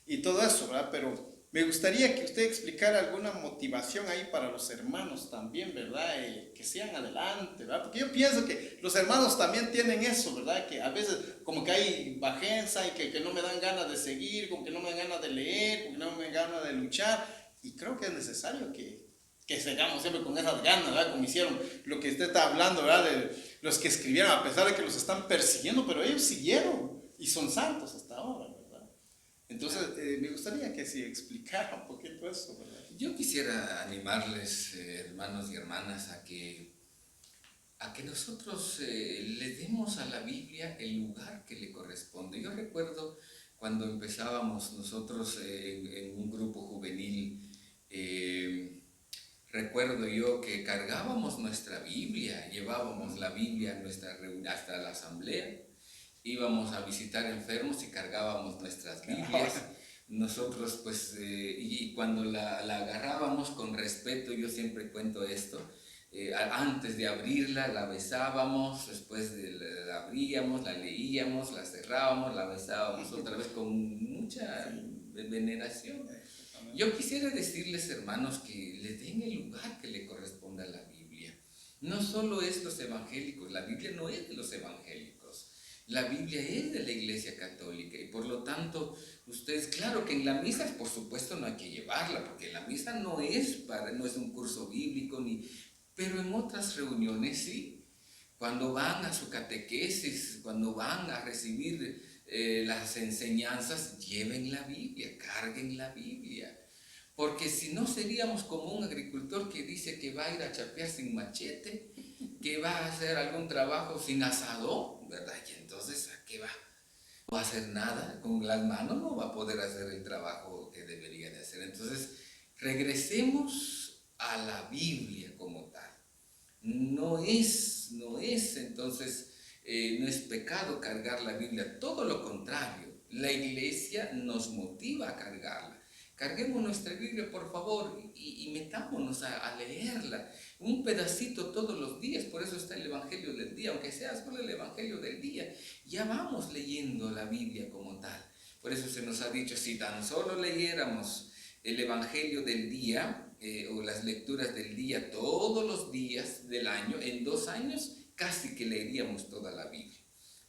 y todo eso, ¿verdad? Pero me gustaría que usted explicara alguna motivación ahí para los hermanos también, ¿verdad? Que sigan adelante, ¿verdad? Porque yo pienso que los hermanos también tienen eso, ¿verdad? Que a veces como que hay bajeza y que no me dan ganas de seguir, como que no me dan ganas de leer, como que no me dan ganas de luchar. Y creo que es necesario que sigamos siempre con esas ganas, ¿verdad? Como hicieron lo que usted está hablando, ¿verdad? De los que escribieron, a pesar de que los están persiguiendo, pero ellos siguieron y son santos hasta ahora, ¿verdad? Entonces, me gustaría que se explicara un poquito eso, ¿verdad? Yo quisiera animarles, hermanos y hermanas, a que nosotros le demos a la Biblia el lugar que le corresponde. Yo recuerdo cuando empezábamos nosotros en un grupo juvenil, recuerdo yo que cargábamos nuestra Biblia, llevábamos la Biblia a nuestra hasta la asamblea, íbamos a visitar enfermos y cargábamos nuestras Biblias. Nosotros pues, y cuando la agarrábamos con respeto, yo siempre cuento esto, antes de abrirla la besábamos, después la abríamos, la leíamos, la cerrábamos, la besábamos otra vez con mucha veneración. Yo quisiera decirles, hermanos, que le den el lugar que le corresponde a la Biblia. No solo es los evangélicos, la Biblia no es de los evangélicos, la Biblia es de la Iglesia Católica, y por lo tanto, ustedes, claro que en la misa, por supuesto, no hay que llevarla, porque la misa no es un curso bíblico, ni pero en otras reuniones sí. Cuando van a su catequesis, cuando van a recibir las enseñanzas, lleven la Biblia, carguen la Biblia. Porque si no seríamos como un agricultor que dice que va a ir a chapear sin machete, que va a hacer algún trabajo sin asadón, ¿verdad? Y entonces, ¿a qué va? No va a hacer nada, con las manos no va a poder hacer el trabajo que debería de hacer. Entonces, regresemos a la Biblia como tal. No es entonces, no es pecado cargar la Biblia, todo lo contrario, la iglesia nos motiva a cargarla. Carguemos nuestra Biblia, por favor, y metámonos a leerla, un pedacito todos los días. Por eso está el Evangelio del día, aunque sea solo el Evangelio del día, ya vamos leyendo la Biblia como tal. Por eso se nos ha dicho, si tan solo leyéramos el Evangelio del día, o las lecturas del día todos los días del año, en 2 años casi que leeríamos toda la Biblia.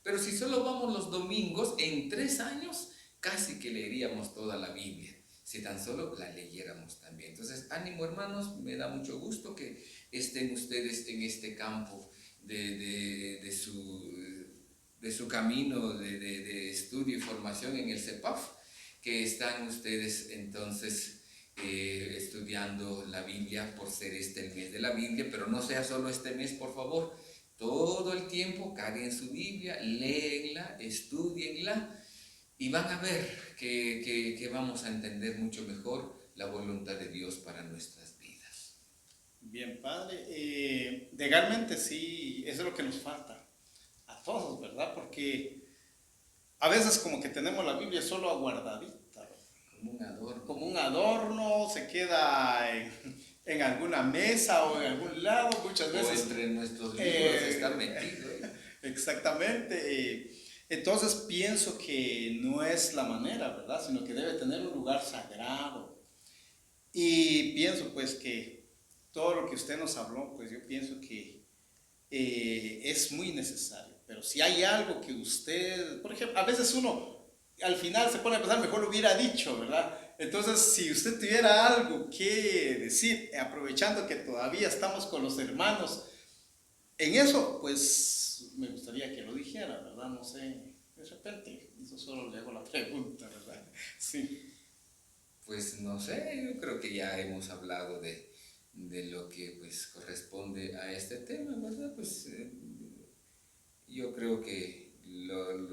Pero si solo vamos los domingos, en 3 años casi que leeríamos toda la Biblia, si tan solo la leyéramos también. Entonces, ánimo hermanos, me da mucho gusto que estén ustedes en este campo de su camino de estudio y formación en el CEPAF, que están ustedes entonces estudiando la Biblia por ser este el mes de la Biblia, pero no sea solo este mes, por favor. Todo el tiempo carguen su Biblia, léenla, estudienla y van a ver que vamos a entender mucho mejor la voluntad de Dios para nuestras vidas. Bien, Padre. Legalmente sí, eso es lo que nos falta a todos, ¿verdad? Porque a veces como que tenemos la Biblia solo aguardadita, Como un adorno. como un adorno, se queda en alguna mesa o en algún lado, muchas veces. O entre nuestros libros está metido. Exactamente. Entonces pienso que no es la manera, ¿verdad? Sino que debe tener un lugar sagrado. Y pienso pues que todo lo que usted nos habló, pues yo pienso que es muy necesario. Pero si hay algo que usted, por ejemplo, a veces uno al final se pone a pensar, mejor lo hubiera dicho, ¿verdad? Entonces, si usted tuviera algo que decir, aprovechando que todavía estamos con los hermanos en eso, pues me gustaría que lo dijera, ¿verdad? No sé, de repente, eso solo le hago la pregunta, ¿verdad? Sí. Pues no sé, yo creo que ya hemos hablado de lo que pues corresponde a este tema, ¿verdad? Pues yo creo que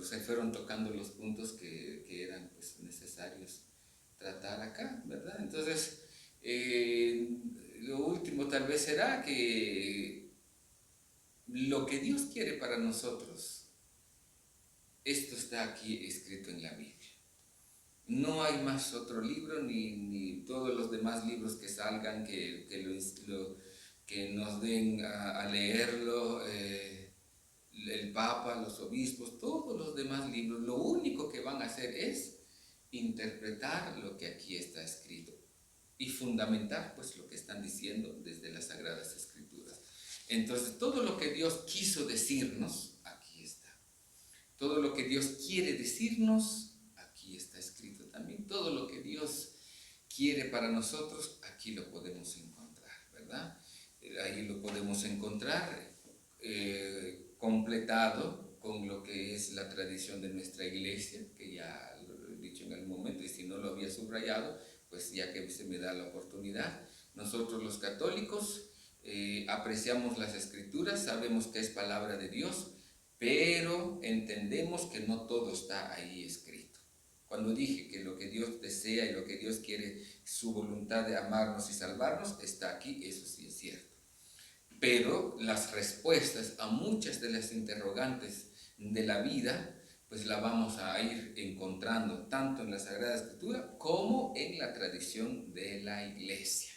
se fueron tocando los puntos que eran pues necesarios tratar acá, ¿verdad? Entonces, lo último tal vez será que lo que Dios quiere para nosotros, esto está aquí escrito en la Biblia. No hay más otro libro, ni todos los demás libros que salgan, que nos den a leerlo, el Papa, los obispos, todos los demás libros. Lo único que van a hacer es interpretar lo que aquí está escrito y fundamentar pues lo que están diciendo desde las Sagradas Escrituras. Entonces, todo lo que Dios quiso decirnos, aquí está. Todo lo que Dios quiere decirnos, aquí está escrito también. Todo lo que Dios quiere para nosotros, aquí lo podemos encontrar, ¿verdad? Ahí lo podemos encontrar completado con lo que es la tradición de nuestra iglesia, que ya lo he dicho en algún momento, y si no lo había subrayado, pues ya que se me da la oportunidad. Nosotros los católicos apreciamos las Escrituras, sabemos que es palabra de Dios, pero entendemos que no todo está ahí escrito. Cuando dije que lo que Dios desea y lo que Dios quiere, su voluntad de amarnos y salvarnos, está aquí, eso sí es cierto. Pero las respuestas a muchas de las interrogantes de la vida, pues la vamos a ir encontrando tanto en la Sagrada Escritura como en la tradición de la Iglesia,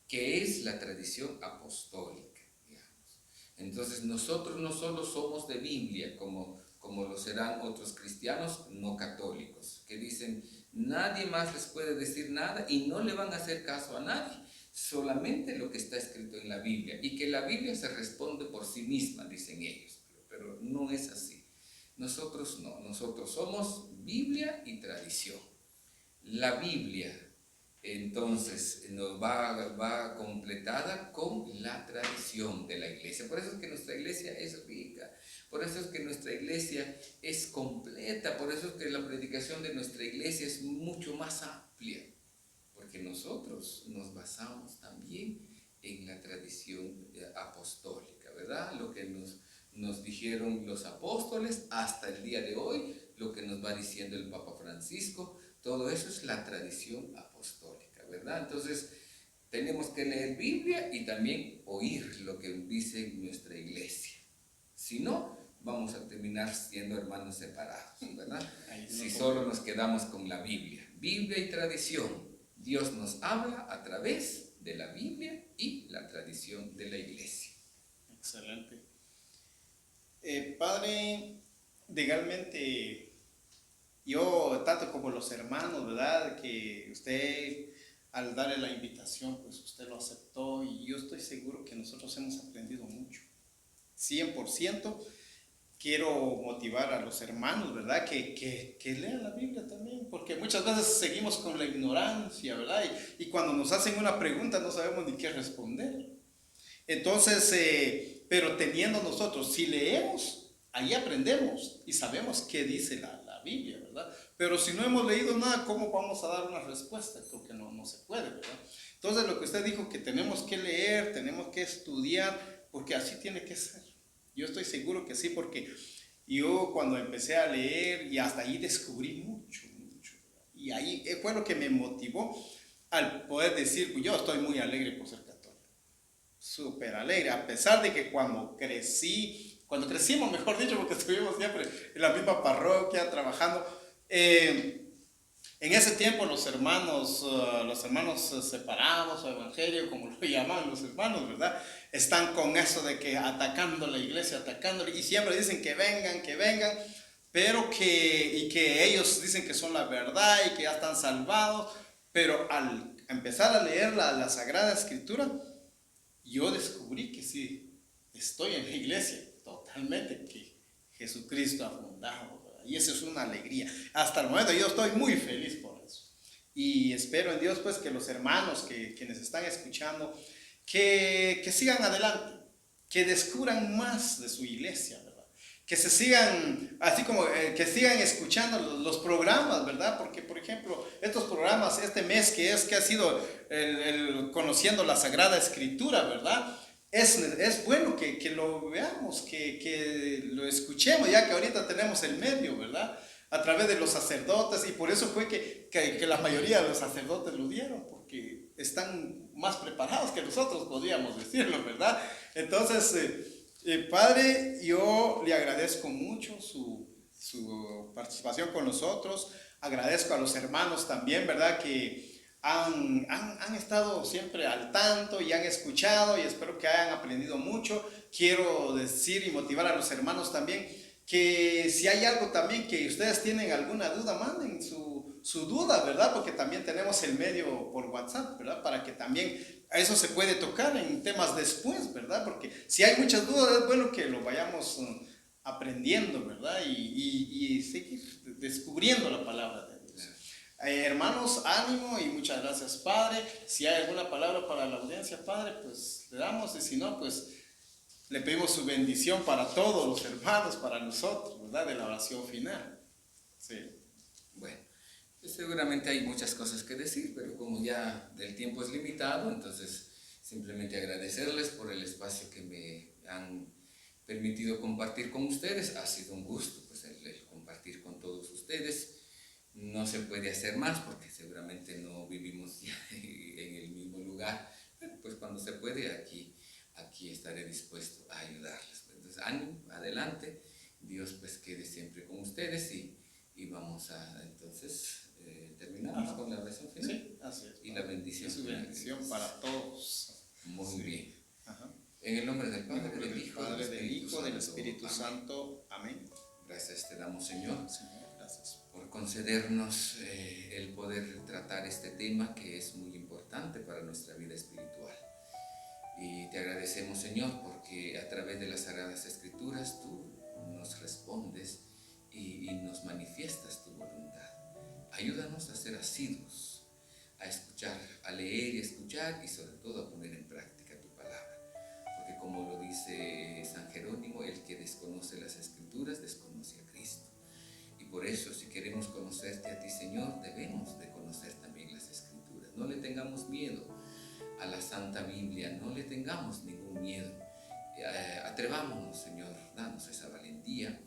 que es la tradición apostólica, digamos. Entonces nosotros no solo somos de Biblia, como lo serán otros cristianos no católicos, que dicen, nadie más les puede decir nada y no le van a hacer caso a nadie, solamente lo que está escrito en la Biblia, y que la Biblia se responde por sí misma, dicen ellos, pero no es así. Nosotros no, nosotros somos Biblia y tradición. La Biblia Entonces, nos va completada con la tradición de la iglesia. Por eso es que nuestra iglesia es rica, por eso es que nuestra iglesia es completa, por eso es que la predicación de nuestra iglesia es mucho más amplia, porque nosotros nos basamos también en la tradición apostólica, ¿verdad? Lo que nos dijeron los apóstoles hasta el día de hoy, lo que nos va diciendo el Papa Francisco, todo eso es la tradición apostólica, ¿verdad? Entonces, tenemos que leer Biblia y también oír lo que dice nuestra iglesia. Si no, vamos a terminar siendo hermanos separados, ¿verdad? Si solo nos quedamos con la Biblia. Biblia y tradición. Dios nos habla a través de la Biblia y la tradición de la iglesia. Excelente. Padre, legalmente, yo, tanto como los hermanos, ¿verdad? Que usted, al darle la invitación, pues usted lo aceptó y yo estoy seguro que nosotros hemos aprendido mucho. 100%. Quiero motivar a los hermanos, ¿verdad? Que lean la Biblia también, porque muchas veces seguimos con la ignorancia, ¿verdad? Y cuando nos hacen una pregunta no sabemos ni qué responder. Entonces, pero teniendo nosotros, si leemos, ahí aprendemos y sabemos qué dice la Biblia, ¿verdad? Pero si no hemos leído nada, ¿cómo vamos a dar una respuesta? Creo que no se puede, ¿verdad? Entonces, lo que usted dijo, que tenemos que leer, tenemos que estudiar, porque así tiene que ser. Yo estoy seguro que sí, porque yo cuando empecé a leer y hasta ahí descubrí mucho. Y ahí fue lo que me motivó al poder decir, yo estoy muy alegre por ser católico. Súper alegre, a pesar de que cuando crecimos, mejor dicho, porque estuvimos siempre en la misma parroquia trabajando, en ese tiempo los hermanos separados o evangelio, como lo llaman los hermanos, ¿verdad? Están con eso de que atacando la iglesia, atacándole, y siempre dicen que vengan, pero que ellos dicen que son la verdad y que ya están salvados, pero al empezar a leer la Sagrada Escritura, yo descubrí que sí, estoy en la iglesia, totalmente, que Jesucristo ha fundado, ¿verdad? Y eso es una alegría. Hasta el momento yo estoy muy feliz por eso. Y espero en Dios pues que los hermanos quienes están escuchando, que sigan adelante, que descubran más de su iglesia, ¿verdad? Que se sigan, así como que sigan escuchando los programas, ¿verdad? Porque, por ejemplo, estos programas, este mes que ha sido el Conociendo la Sagrada Escritura, ¿verdad? Es bueno que lo veamos, que lo escuchemos, ya que ahorita tenemos el medio, ¿verdad? A través de los sacerdotes, y por eso fue que la mayoría de los sacerdotes lo dieron, porque están más preparados que nosotros, podríamos decirlo, ¿verdad? Entonces, Padre, yo le agradezco mucho su participación con nosotros, agradezco a los hermanos también, ¿verdad? Que han estado siempre al tanto y han escuchado, y espero que hayan aprendido mucho. Quiero decir y motivar a los hermanos también que si hay algo también que ustedes tienen alguna duda, manden su duda, ¿verdad? Porque también tenemos el medio por WhatsApp, ¿verdad? Para que también eso se puede tocar en temas después, ¿verdad? Porque si hay muchas dudas, es bueno que lo vayamos aprendiendo, ¿verdad? Y seguir descubriendo la palabra de Dios. Hermanos, ánimo y muchas gracias, Padre. Si hay alguna palabra para la audiencia, Padre, pues le damos, y si no, pues le pedimos su bendición para todos los hermanos, para nosotros, ¿verdad? De la oración final. Sí. Bueno, seguramente hay muchas cosas que decir, pero como ya el tiempo es limitado, entonces simplemente agradecerles por el espacio que me han permitido compartir con ustedes. Ha sido un gusto pues, el compartir con todos ustedes. No se puede hacer más porque seguramente no vivimos ya en el mismo lugar, pero pues cuando se puede aquí estaré dispuesto a ayudarles. Entonces, ánimo, adelante, Dios pues quede siempre con ustedes y vamos a entonces terminamos con la oración final. Sí, así es. Y la bendición. Y su bendición para todos. Muy bien. Ajá. En el nombre del Padre, del Hijo, del Espíritu Santo. Amén. Gracias te damos, Señor, Gracias. por concedernos el poder tratar este tema que es muy importante para nuestra vida espiritual. Y te agradecemos, Señor, porque a través de las Sagradas Escrituras tú nos respondes y nos manifiestas tu voluntad. Ayúdanos a ser asiduos, a escuchar a leer y a escuchar y sobre todo a poner en práctica tu palabra. Porque como lo dice San Jerónimo, el que desconoce las Escrituras desconoce a Cristo. Y por eso, si queremos conocerte a ti, Señor, debemos de conocer también las Escrituras. No le tengamos miedo a la Santa Biblia, no le tengamos ningún miedo. Atrevámonos, Señor, danos esa valentía,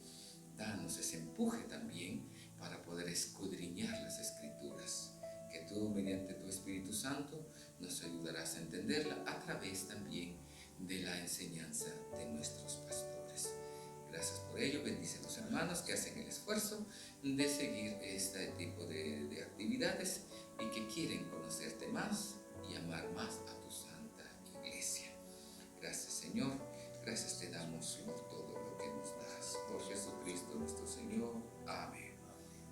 danos ese empuje también para poder escudriñar las Escrituras, que tú, mediante tu Espíritu Santo, nos ayudarás a entenderla a través también de la enseñanza de nuestros pastores. Gracias por ello. Bendice a los hermanos que hacen el esfuerzo de seguir este tipo de actividades y que quieren conocerte más y amar más a tu Santa Iglesia. Gracias, Señor. Gracias te damos por todo lo que nos das. Por Jesucristo nuestro Señor. Amén.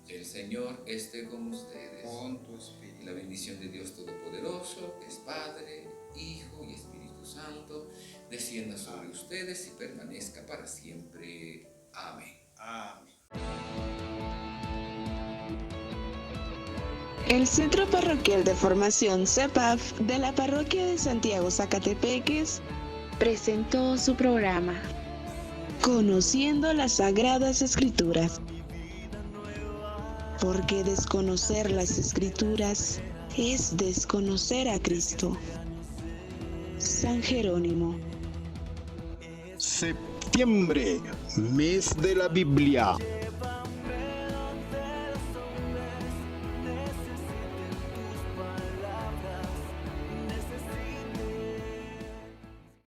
El Señor esté con ustedes. Con tu espíritu. Y la bendición de Dios Todopoderoso, que es Padre, Hijo y Espíritu Santo, descienda sobre ustedes y permanezca para siempre. Amén. Amén. El Centro Parroquial de Formación CEPAF de la Parroquia de Santiago Zacatepeques presentó su programa Conociendo las Sagradas Escrituras. Porque desconocer las Escrituras es desconocer a Cristo. San Jerónimo. Septiembre, mes de la Biblia.